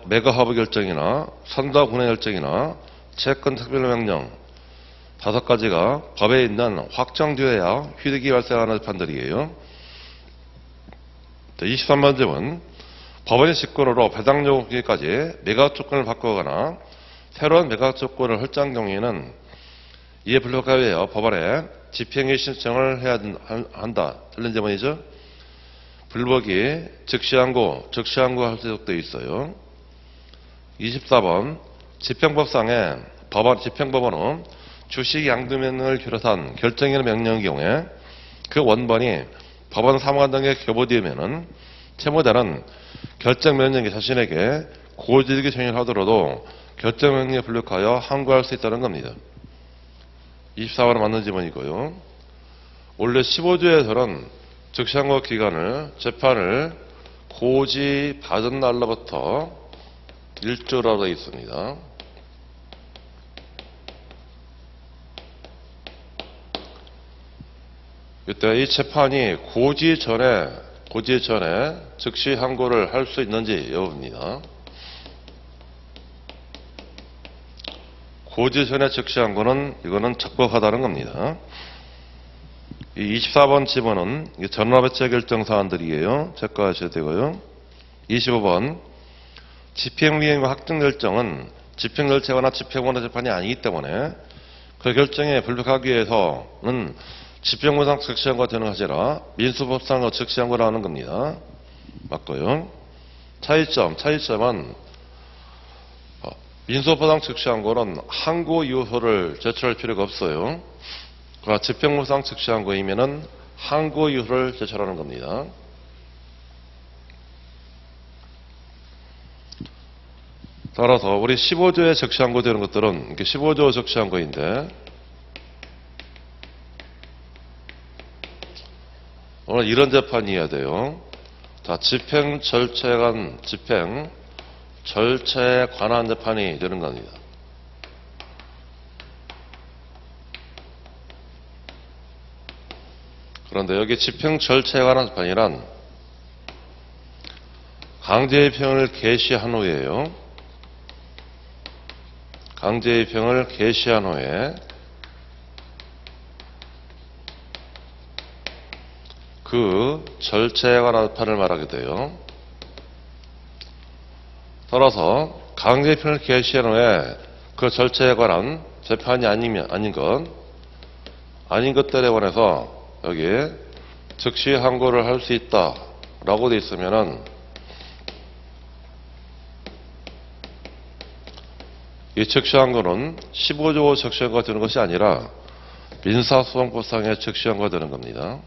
매각허브 결정이나 선다군의 결정이나 채권 특별명령 다섯 가지가 법에 있는 확정되어야 효력이 발생하는 재판들이에요. 23번쯤은 법원의 직권으로 배당 요구기까지 매각 조건을 바꾸거나 새로운 매각 조건을 설정한 경우에는 이에 불구하여 법원에 집행의 신청을 해야 한다. 틀린 제목이죠. 불복이 즉시항고 할 수 되어 있어요. 24번 집행법상에 집행법원은 주식 양도명령을 비롯한 결정이나 명령의 경우에 그 원본이 법원 사무관 등에 교부되면은 채무자는 결정명령이 자신에게 고지르게 정의하더라도 결정명령에 불력하여 항고할 수 있다는 겁니다. 24번은 맞는 지문이고요. 원래 15조에서는 즉시항고 기간을 재판을 고지 받은 날로부터 1조라고 되어 있습니다. 이때 이 재판이 고지 전에 즉시 항고를 할 수 있는지 여부입니다. 고지 전에 즉시 항고는 이거는 적법하다는 겁니다. 이 24번 지문은 전원합의체 결정 사안들이에요. 체크하셔야 되고요. 25번 집행위행과 확정 결정은 집행절차거나 집행원의 재판이 아니기 때문에 그 결정에 불복하기 위해서는 집행부상 즉시항고가 되는 것이 아니라 민수법상의 즉시항고를 하는 겁니다. 맞고요. 차이점은 민수법상 즉시항고는 항고 유효를 제출할 필요가 없어요. 그러나 집행부상 즉시항고이면은 항고 유효를 제출하는 겁니다. 따라서 우리 15조에 즉시항고 되는 것들은 이렇게 15조 즉시항고인데 오늘 이런 재판이어야 돼요. 자, 집행 절차에 관한 재판이 되는 겁니다. 그런데 여기 집행 절차에 관한 재판이란 강제입행을 개시한 후에요. 강제입행을 개시한 후에 그 절차에 관한 재판을 말하게 돼요. 따라서 강제입행을 개시한 후에 그 절차에 관한 재판이 아닌 것들에 관해서 여기에 즉시 항고를 할 수 있다라고 돼 있으면은 이 즉시 항고는 15조 즉시 항고가 되는 것이 아니라 민사소송법상의 즉시 항고가 되는 겁니다.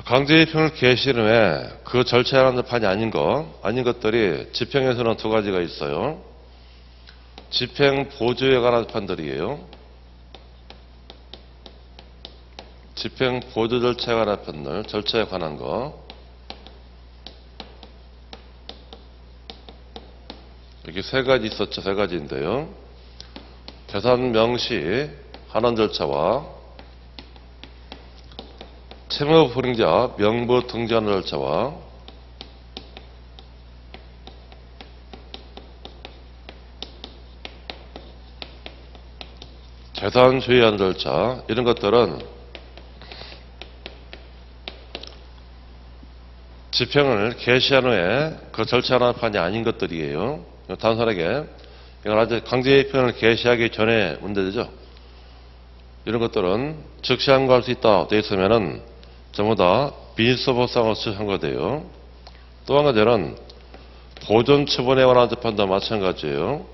강제입형을 개시한 후에 그 절차에 관한 재판이 아닌 것들이 집행에서는 두 가지가 있어요. 집행 보조에 관한 재판들이에요. 집행 보조 절차에 관한 재판들, 절차에 관한 거. 여기 세 가지 있었죠. 세 가지인데요. 재산 명시 환원 절차와 채무 불응자 명부 등재하는 절차와 재산 조회하는 절차, 이런 것들은 집행을 개시한 후에 그 절차에 관한 판이 아닌 것들이에요. 단순하게 이건 아직 강제입형을 개시하기 전에 문제죠. 이런 것들은 즉시 항고할 수 있다 되어 있으면은 전부 다 민사법상으로 처리한거돼요. 또 한 가지는 보존 처분에 관한 재판도 마찬가지예요.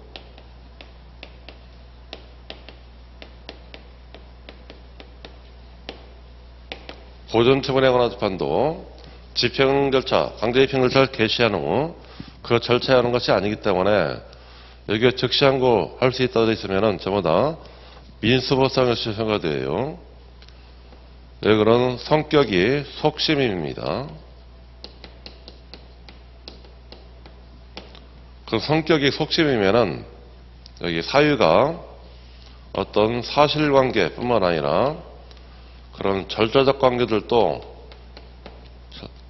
보존 처분에 관한 재판도 집행 절차, 강제입형 절차를 개시한 후 그 절차에 하는 것이 아니기 때문에 여기에 즉시 항고할 수 있다고 되어 있으면은 전부 다 민사법상에서 처리한거돼요. 이거는 성격이 속심입니다. 그 성격이 속심이면은 여기 사유가 어떤 사실관계뿐만 아니라 그런 절차적 관계들도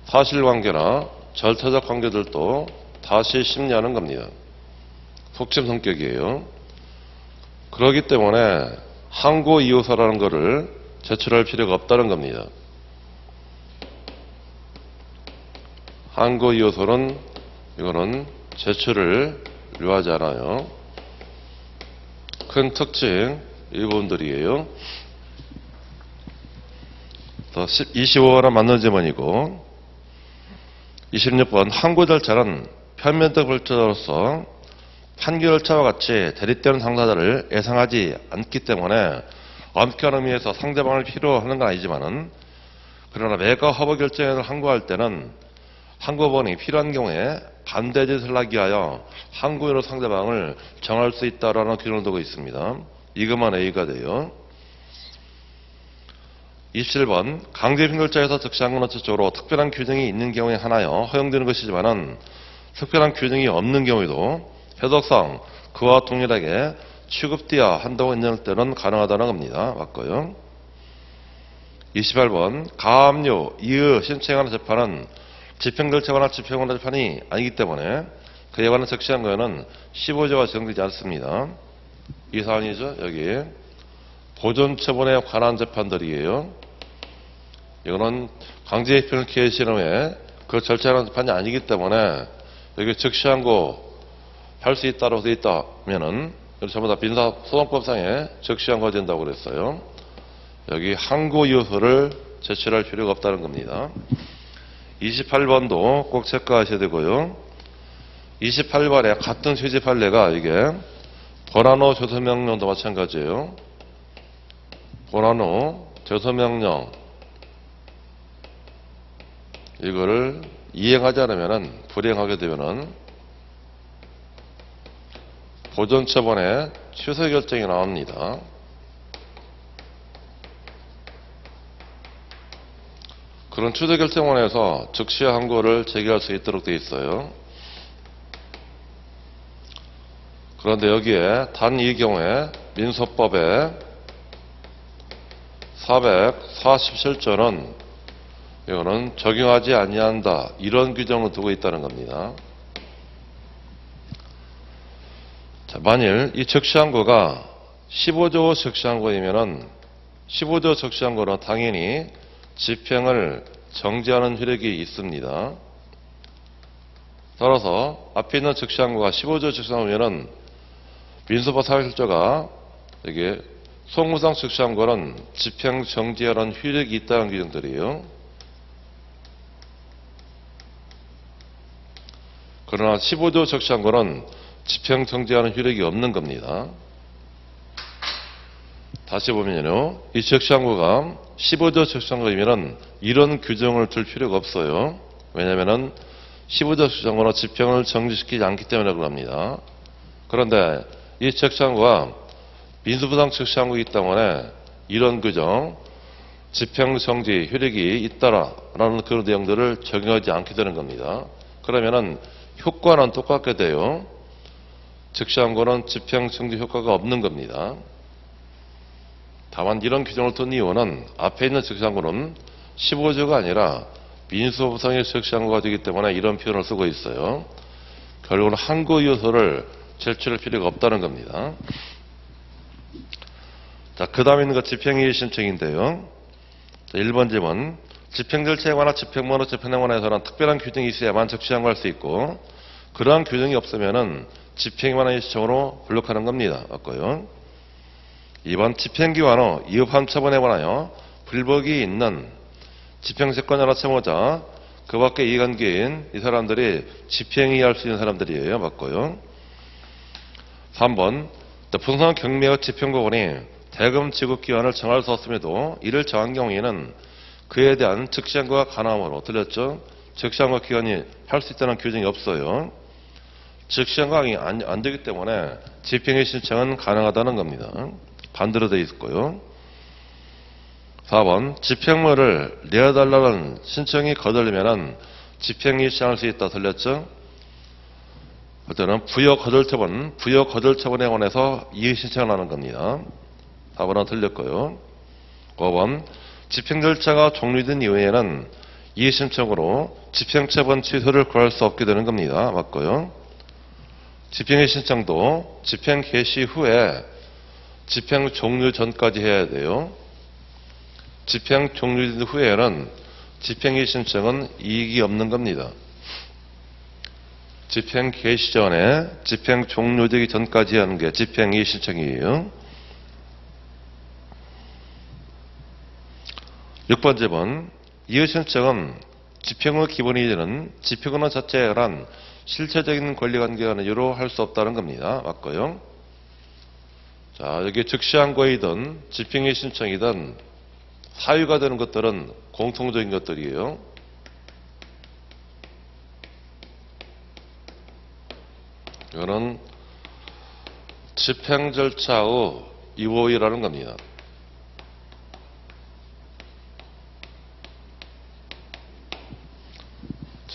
사실관계나 절차적 관계들도 다시 심리하는 겁니다. 속심 성격이에요. 그렇기 때문에 항고 이유서라는 것을 제출할 필요가 없다는 겁니다. 항고 이유서는 이거는 제출을 요하지 않아요. 큰 특징 이 부분들이에요. 25번은 맞는 지문이고 26번 항고 절차는 편면적 절차로서 판결 절차와 같이 대립되는 당사자를 예상하지 않기 때문에 엄격한 의미에서 상대방을 필요로 하는 건 아니지만은 그러나 매가 허브 결정을 항고할 때는 항고본이 필요한 경우에 반대 짓을 하기 위하여 항고인으로 상대방을 정할 수 있다라는 규정을 두고 있습니다. 이것만 A가 돼요. 27번 강제입형 절차에서 즉시 항고는 최초로 특별한 규정이 있는 경우에 하나여 허용되는 것이지만은 특별한 규정이 없는 경우에도 해석상 그와 동일하게 취급되어야 한다고 인정할 때는 가능하다는 겁니다. 맞고요. 28번 가압류, 이의, 신청에 관한 재판은 집행 절차에 관한 집행에 관한 재판이 아니기 때문에 그에 관한 즉시 항고에는 15조가 적용되지 않습니다. 이 사안이죠. 여기 보존 처분에 관한 재판들이에요. 이거는 강제입형을 개시한 후에 그 절차에 관한 재판이 아니기 때문에 여기 즉시 항고 할 수 있다고 되어 있다면은 전부 다 민사소송법상에 즉시 항고가 된다고 그랬어요. 여기 항고 이유서를 제출할 필요가 없다는 겁니다. 28번도 꼭 체크하셔야 되고요. 28번에 같은 취지 판례가 이게 권한후 조서명령도 마찬가지예요. 권한후 조서명령 이거를 이행하지 않으면은 불이행하게 되면은 보존처분에 취소 결정이 나옵니다. 그런 취소 결정원에서 즉시 항고를 제기할 수 있도록 되어 있어요. 그런데 여기에 단 이 경우에 민소법에 447조는 이거는 적용하지 아니한다 이런 규정을 두고 있다는 겁니다. 자, 만일 이 즉시항고가 15조 즉시항고이면은 15조 즉시항고는 당연히 집행을 정지하는 효력이 있습니다. 따라서 앞에 있는 즉시항고가 15조 즉시항고면은 민소법 사회실조가 이게 송무상 즉시항고는 집행 정지하는 효력이 있다는 규정들이에요. 그러나 15조 즉시항고는 집행 정지하는 효력이 없는 겁니다. 다시 보면요, 이 즉시항고가 15조 즉시항고이면은 이런 규정을 둘 필요가 없어요. 왜냐면은 15조 즉시항고는 집행을 정지시키지 않기 때문에 그럽니다. 그런데 이 즉시항고가 민수부당 즉시항고이기 때문에 이런 규정, 집행 정지 효력이 있다라는 그런 내용들을 적용하지 않게 되는 겁니다. 그러면은 효과는 똑같게 돼요. 즉시항고는 집행 정지 효과가 없는 겁니다. 다만 이런 규정을 둔 이유는 앞에 있는 즉시항고는 15조가 아니라 민수법상의 즉시항고가 되기 때문에 이런 표현을 쓰고 있어요. 결국은 항고 요소를 제출할 필요가 없다는 겁니다. 자, 그 다음에 있는 거 집행이의 신청인데요. 자, 1번 질문. 집행 절차에 관한 집행번호, 집행행원에서는 특별한 규정이 있어야만 즉시항고할 수 있고, 그러한 규정이 없으면은 집행에 관한 신청으로 불력하는 겁니다. 맞고요. 2번 집행기관의 이업한 처분에 관하여 불복이 있는 집행세권자나 채무자, 그 밖에 이해관계인 이 사람들이 집행이할 수 있는 사람들이에요. 맞고요. 3번 분산 경매의 집행부원이 대금 지급기한을 정할 수 없음에도 이를 정한 경우에는 그에 대한 즉시항고가 가능하므로, 들렸죠? 즉시항고 기간이 할 수 있다는 규정이 없어요. 즉시항고가 안 되기 때문에 집행의 신청은 가능하다는 겁니다. 반대로 되어 있고요. 4번 집행물을 내어달라는 신청이 거절되면 집행이 시행할 수 있다. 들렸죠? 그때는 부여 거절 처분에 관해서 이의 신청을 하는 겁니다. 4번은 틀렸고요. 5번 집행 절차가 종료된 이후에는 이의 신청으로 집행처분 취소를 구할 수 없게 되는 겁니다. 맞고요. 집행의 신청도 집행 개시 후에 집행 종료 전까지 해야 돼요. 집행 종료된 후에는 집행의 신청은 이익이 없는 겁니다. 집행 개시 전에 집행 종료되기 전까지 하는 게 집행의 신청이에요. 6번째 이의 신청은 집행의 기본이 되는 집행권한 자체에 관한 실체적인 권리관계가 이유로 할 수 없다는 겁니다. 맞고요. 자, 여기 즉시항고이든 집행의 신청이든 사유가 되는 것들은 공통적인 것들이에요. 이거는 집행 절차의 이호이라는 겁니다.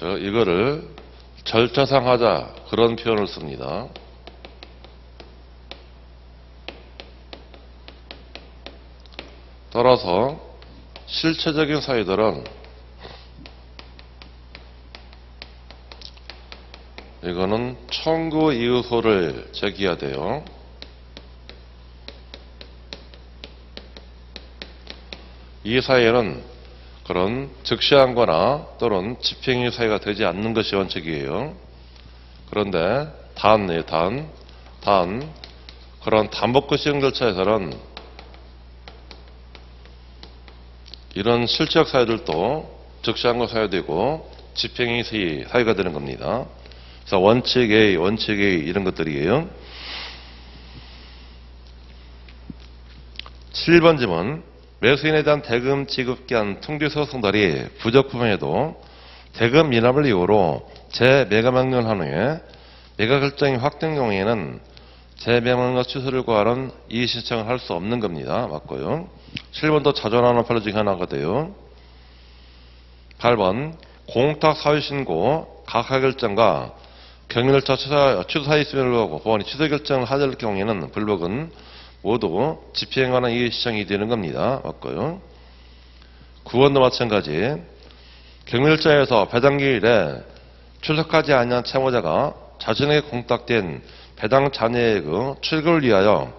이거를 절차상 하자, 그런 표현을 씁니다. 따라서 실체적인 사유들은 이거는 청구 이유소를 제기해야 돼요. 이 사유는 그런 즉시항고나 또는 집행의 사유가 되지 않는 것이 원칙이에요. 그런데 단 그런 담보권 시행 절차에서는 이런 실체적 사유들도 즉시항고 사유되고 집행의 사유가 되는 겁니다. 그래서 원칙 A 이런 것들이에요. 7번 질문. 매수인에 대한 대금 지급기한 통지소송들이 부적품에도 대금 미납을 이유로 재매각명령을 한 후에 매각 결정이 확定경우에는 재매각명령 취소를 구하는 이의 신청을 할 수 없는 겁니다. 맞고요. 7번도 자주 나오는 판례 중에 하나가 돼요. 8번 공탁 사유신고 각하 결정과 경유절차 취소 사유 있음에도 불구하고 법원이 취소 결정을 하지 않을 경우에는 불복은 모두 집행에 관한 이의 신청이 되는 겁니다. 맞고요. 9번도 마찬가지. 경유절차에서 배당기일에 출석하지 아니한 채무자가 자신에게 공탁된 배당 잔해의 출금을 위하여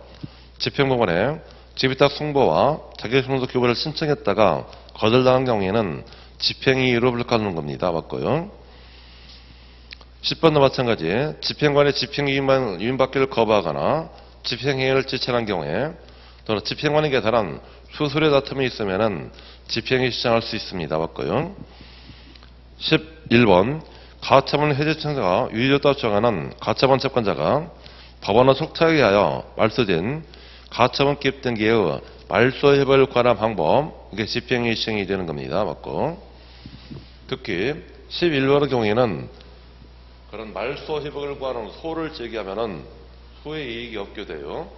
집행법원에 집위탁 송보와 자기소송서 교부를 신청했다가 거절당한 경우에는 집행이의로 불가하는 겁니다. 맞고요. 10번도 마찬가지 집행관이 집행유인받기를 거부하거나 집행행위를 지체한 경우에 또는 집행관에 대한 수수료 다툼이 있으면 집행이 시정할 수 있습니다. 맞고요. 11번 가처분 해제 청사가 유의줬다고 주장하는 가처분 채권자가 법원을 속타하게 하여 말소된 가처분 기입 등기의 말소 협의를 관한 방법, 이게 집행이 시행이 되는 겁니다. 맞고. 특히 11번의 경우에는 그런 말소 협의를 구하는 소를 제기하면은 소의 이익이 없게 돼요.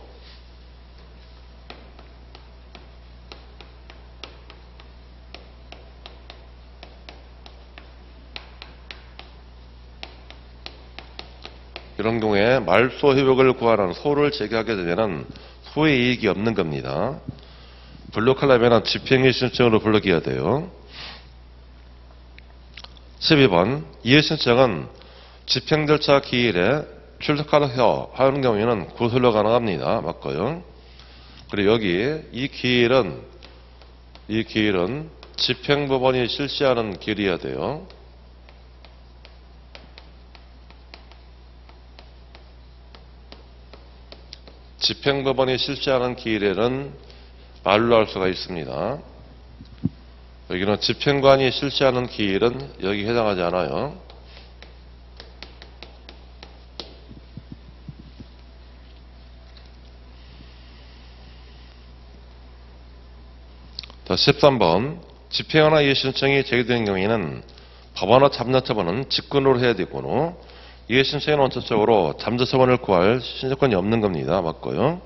이런 경우에 말소 협약을 구하는 소를 제기하게 되면은 소의 이익이 없는 겁니다. 불력하려면 집행의 신청으로 불러기해야 돼요. 12번 이해 신청은 집행 절차 기일에 출석하여 하는 경우에는 구술로 가능합니다. 맞고요. 그리고 여기 이 기일은 집행법원이 실시하는 기일이어야 돼요. 집행법원이 실시하는 기일에는 말로 할 수가 있습니다. 여기는 집행관이 실시하는 기일은 여기 해당하지 않아요. 자, 13번 집행하나 이해 신청이 제기되는 경우에는 법원의 잠자처분은 직권으로 해야 되고 이해 신청에는 원칙적으로 잠자처분을 구할 신청권이 없는 겁니다. 맞고요.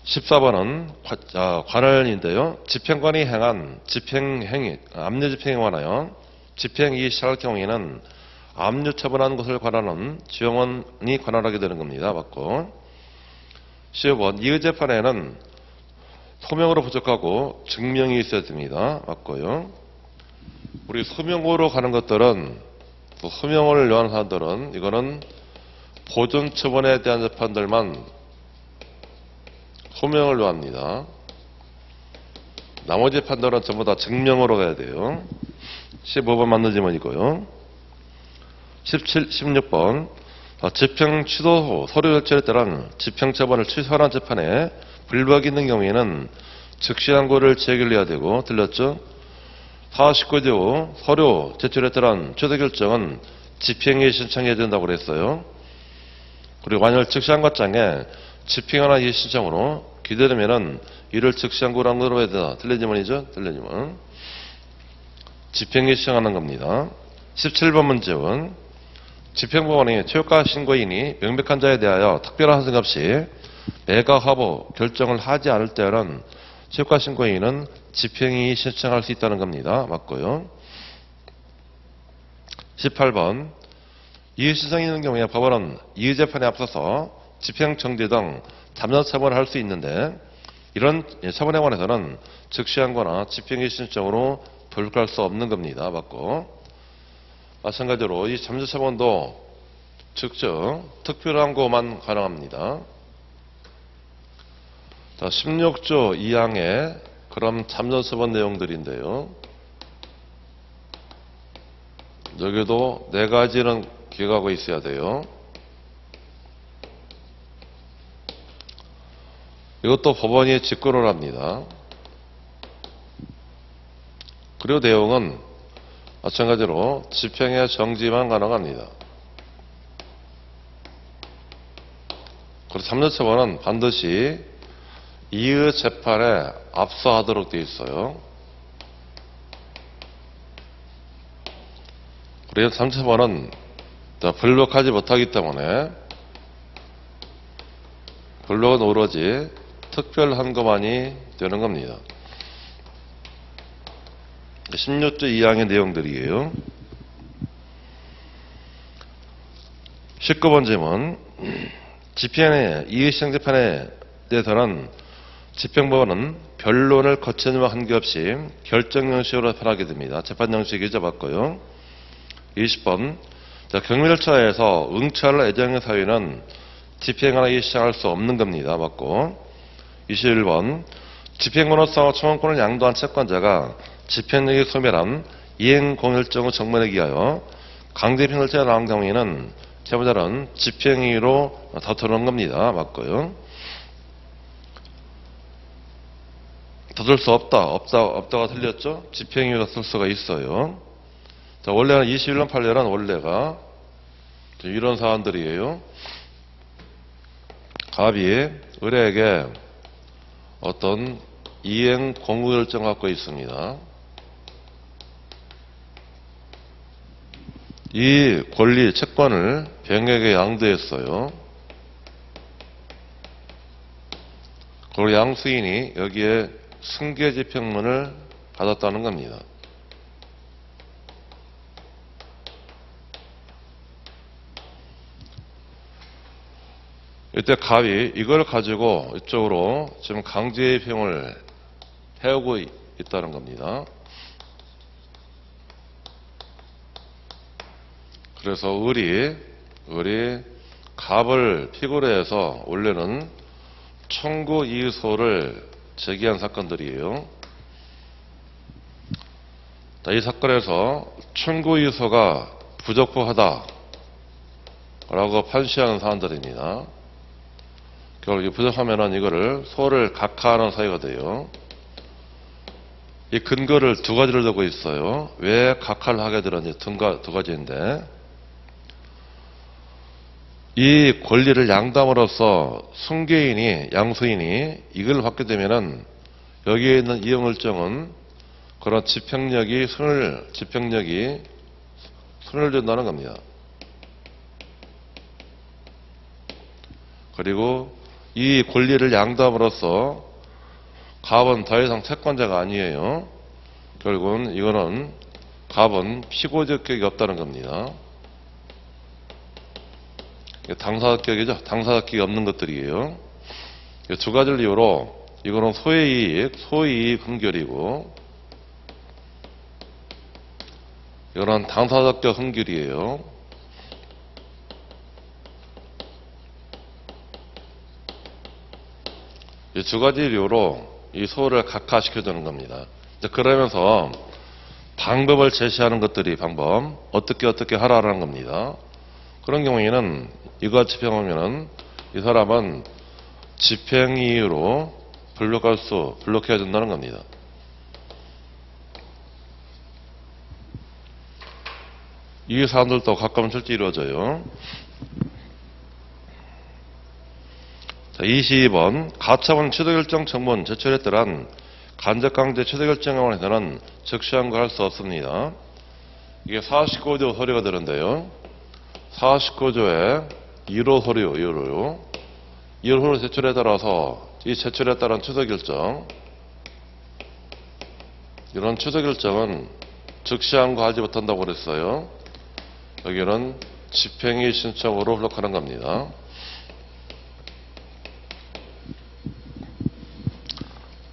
14번은 관할인데요. 집행관이 행한 집행행위, 압류 집행에 관하여 집행이익 시작할 경우에는 압류 처분한 것을 관하는 지원원이 관할하게 되는 겁니다. 맞고. 15번 이의 재판에는 소명으로 부족하고 증명이 있어야 됩니다. 맞고요. 우리 소명으로 가는 것들은 또 소명을 요하는 사람들은 이거는 보존 처분에 대한 재판들만 소명을 요합니다. 나머지 판단은 전부 다 증명으로 가야 돼요. 15번 맞는 질문이고요. 16번 집행 취소 후 서류 절차에 따른 집행 처분을 취소하는 재판에 불이익이 있는 경우에는 즉시 항고를 제기해야 되고 들렸죠? 49조 후 서류 제출에 따른 취소 결정은 집행에 신청해야 된다고 그랬어요. 그리고 만약 즉시 항고장에 집행하나 이해 신청으로 기다리면은 이를 즉시 항고로 한 거로 해야 되나? 틀린 질문이죠? 틀린 질문. 집행에 신청하는 겁니다. 17번 문제는 집행법원이 최고가 신고인이 명백한 자에 대하여 특별한 한정 없이 매각 하부 결정을 하지 않을 때는 최고가 신고인은 집행이 신청할 수 있다는 겁니다. 맞고요. 18번 이의 신청이 있는 경우에 법원은 이의 재판에 앞서서 집행 정지 등 잠정 처분을 할 수 있는데 이런 처분에 관해서는 즉시 항고나 집행의 신청으로 불구할 수 없는 겁니다. 맞고. 마찬가지로 이 잠정 처분도 즉즉 특별 항고만 가능합니다. 자, 16조 2항의 그럼 잠정 처분 내용들인데요. 여기도 4가지는 기억하고 있어야 돼요. 이것도 법원이 직권을 합니다. 그리고 내용은 마찬가지로 집행의 정지만 가능합니다. 그리고 잠정처분은 반드시 이의 재판에 앞서 하도록 되어 있어요. 그래서 잠정처분은 불복하지 못하기 때문에 불복은 오로지 특별한 것만이 되는 겁니다. 16조 2항의 내용들이에요. 19번 질문. 집행의 이의시정 재판에 대해서는 집행법원은 변론을 거치는 관계없이 결정 형식으로 편하게 됩니다. 재판 형식이죠. 맞고요. 20번. 경위 절차에서 응찰 애정의 사유는 집행하나 이의시정할 수 없는 겁니다. 맞고. 21번. 집행권으로서 청원권을 양도한 채권자가 집행력이 소멸한 이행공일정의 정문에 기하여 강제평일죄가 나온 경우에는 채무자는 집행이유로 다투는 겁니다. 맞고요. 다툴 수 없다가 틀렸죠? 집행이유로 다툴 수가 있어요. 자, 원래는 21년 판례는 원래가 이런 사안들이에요. 갑이 의뢰에게 어떤 이행 공무결정을 갖고 있습니다. 이 권리, 채권을 병에게 양도했어요. 그리고 양수인이 여기에 승계집행문을 받았다는 겁니다. 이때 갑이 이걸 가지고 이쪽으로 지금 강제입행을 해오고 있다는 겁니다. 그래서 을이 갑을 피고로 해서 원래는 청구 이의소를 제기한 사건들이에요. 이 사건에서 청구 이의소가 부적법하다 라고 판시하는 사안들입니다. 결국 부적하면은 이거를 소를 각하하는 사유가 돼요. 이 근거를 두 가지를 두고 있어요. 왜 각하를 하게 되는지 두 가지인데, 이 권리를 양담으로써 승계인이, 양수인이 이걸 받게 되면은 여기에 있는 이행일정은 그런 집행력이 소멸된다는 겁니다. 그리고 이 권리를 양담으로써 갑은 더 이상 채권자가 아니에요. 결국은 이거는 갑은 피고적격이 없다는 겁니다. 당사자격이죠. 당사자격이 없는 것들이에요. 두 가지 이유로 이거는 소이익 흥결이고, 이거는 당사자격 흥결이에요. 이 두 가지 이유로 이 소를 각하시켜주는 겁니다. 그러면서 방법을 제시하는 것들이 어떻게 하라라는 겁니다. 그런 경우에는 이거 집행하면은 이 사람은 집행 이유로 블록해야 된다는 겁니다. 이 사안들도 가까운 실제 이루어져요. 자, 22번 가처분 취소결정 청문 제출에 따른 간접강제 취소결정에 관해서는 즉시 항고할 수 없습니다. 이게 49조 서류가 되는데요. 49조에 1호 서류, 1호 서류 제출에 따라서 이 제출에 따른 취소결정, 이런 취소결정은 즉시 항고하지 못한다고 그랬어요. 여기는 집행이 신청으로 흘러가는 겁니다.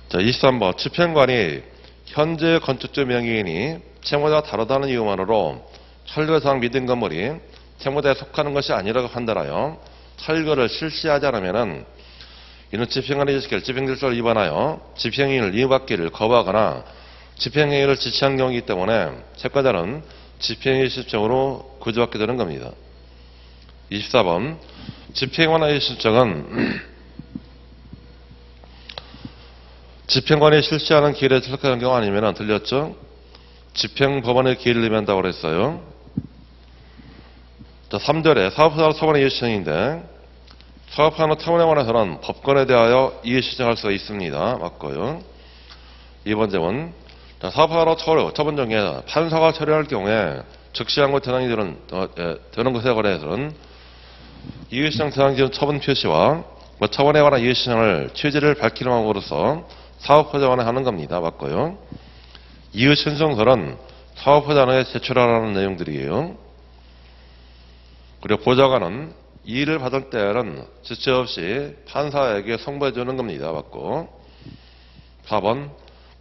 자, 23번 집행관이 현재 건축주 명의인이 채무자와 다르다는 이유만으로 철거상 미등 건물이 채무자에 속하는 것이 아니라고 판단하여 철거를 실시하지 않으면은 이는 집행관이 지킬 집행질서를 위반하여 집행행위를 이유받기를 거부하거나 집행행위를 지시한 경우이기 때문에 채권자는 집행행위 신청으로 구제받게 되는 겁니다. 24번 집행관의 신청은 집행관이 실시하는 기일에 출석하는 경우 아니면 틀렸죠? 집행법원의 기일을 의미한다고 그랬어요. 자, 3절에 사업하자로 처분의 이의신청인데, 사업하는 처분에 관해서는 법관에 대하여 이의신청할 수가 있습니다. 맞고요. 2번 제문. 자, 사업하자로 처분 중에 판사가 처리할 경우에 즉시 항고 대상이 되는 것에 관해서는 이의신청 대상 기준 처분 표시와 처분에 관한 이의신청을 취지를 밝히는 방법으로서 사업허자관에 하는 겁니다. 맞고요. 이의신청서는 사업허자관에 제출하라는 내용들이에요. 그리고 보좌관은 이의를 받을 때는 지체 없이 판사에게 송부해 주는 겁니다. 맞고. 4번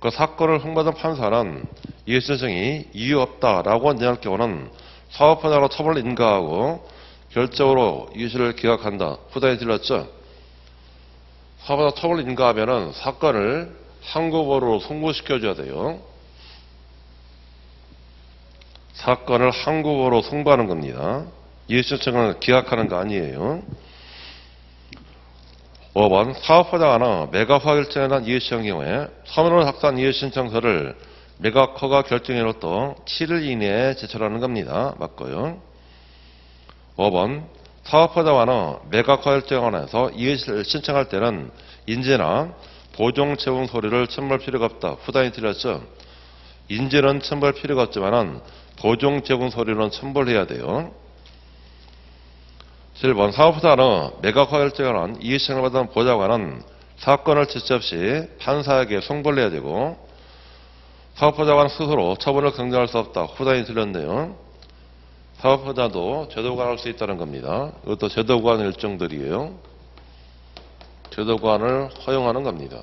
그 사건을 홍보하던 판사는 이의신청이 이유 없다라고 인정할 경우는 사업허자로 처벌을 인가하고 결정으로 이의시를 기각한다. 후단에 들렸죠? 사업허자 처벌을 인가하면은 사건을 항고보로 송부시켜줘야 돼요. 사건을 한국어로 송부하는 겁니다. 이해신청을 기각하는 거 아니에요. 5번 사업허가나 매각 허가결정에 대한 이해신청 경우에 서면으로 작성한 이해신청서를 매각 허가 결정일로부터 7일 이내에 제출하는 겁니다. 맞고요. 5번 사업허가나 매각 허가결정에 관해서 이해를 신청할 때는 인재나 보정 채용 서류를 첨부할 필요가 없다. 후단이 틀렸죠. 인재는 첨부할 필요가 없지만 보정 제공 서류는 첨부를 해야 돼요. 7번 사업허가나 매각 허가결정에 관한 이해신청을 받은 보좌관은 사건을 지체 없이 판사에게 송부를 해야 되고 사업보좌관 스스로 처분을 강제할 수 없다. 후단이 틀렸네요. 사업보좌도 제도관할 수 있다는 겁니다. 이것도 제도관 일정들이에요. 제도관을 허용하는 겁니다.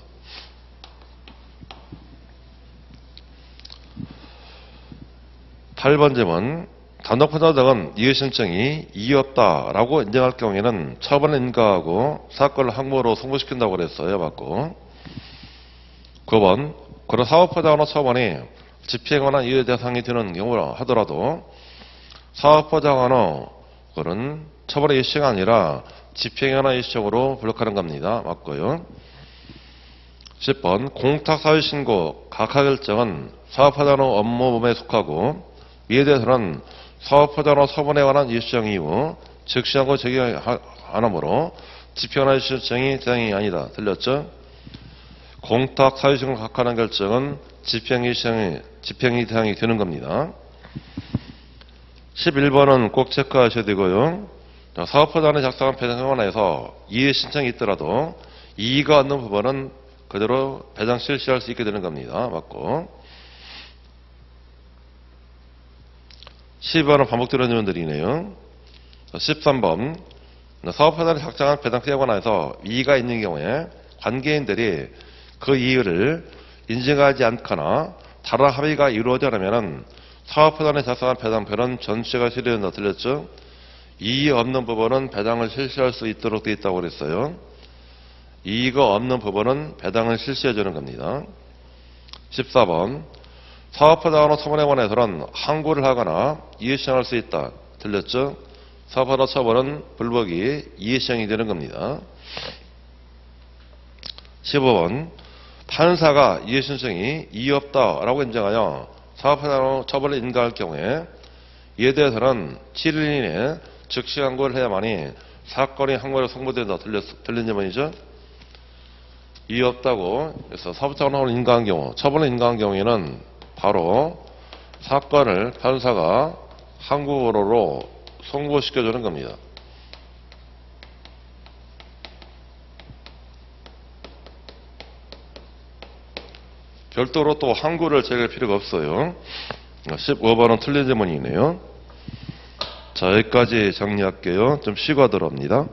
8번 질문. 단독보좌 등은 이해신청이 이의 없다라고 인정할 경우에는 처분을 인가하고 사건을 항목으로 송부시킨다고 그랬어요. 맞고. 9번. 그런 사업보좌관의 처분이 집행에 관한 이해 대상이 되는 경우라 하더라도 사업보좌관의 그런 처벌의 이해신청이 아니라 집행에 관한 이해신청으로 분류하는 겁니다. 맞고요. 10번. 공탁사유신고 각하결정은 사업보좌관의 업무범위에 속하고 이에 대해서는 사업보좌관의 처분에 관한 이해신청 이후 즉시하고 적용하므로 집행에 관한 이해신청이 대상이 아니다. 들렸죠? 공탁 사유신고를 각하하는 결정은 집행이 대상이 되는 겁니다. 11번은 꼭 체크하셔야 되고요. 사업보좌관이 작성한 배상권에서 이해 신청이 있더라도 이의가 없는 부분은 그대로 배상 실시할 수 있게 되는 겁니다. 맞고. 12번은 반복되는 질문들이네요. 13번 사업보좌관이 작성한 배상 피해권에서 이의가 있는 경우에 관계인들이 그 이유를 인정하지 않거나 다른 합의가 이루어지려면 사업보좌관이 작성한 배상표는 전체가 실시된다. 들렸죠? 이의 없는 부분은 배당을 실시할 수 있도록 되어 있다고 그랬어요. 이의가 없는 부분은 배당을 실시해 주는 겁니다. 14번 사업보좌관의 처분에 관해서는 항고를 하거나 이해신청할 수 있다. 들렸죠? 사업보좌관 처분은 불복이 이해신청이 되는 겁니다. 15번 판사가 이해신청이 이의 없다라고 인정하여 사업보좌관 처분을 인가할 경우에 이에 대해서는 7일 이내에 즉시 항고를 해야만이 사건이 항고로 송부된다. 틀린 질문이죠? 이의 없다고 그래서 사업보좌관을 인가한 경우, 처분을 인가한 경우에는 바로 사건을 판사가 항고로 송부시켜주는 겁니다. 별도로 또 항고를 제기할 필요가 없어요. 15번은 틀린 질문이네요. 자, 여기까지 정리할게요. 좀 쉬고 하도록 합니다.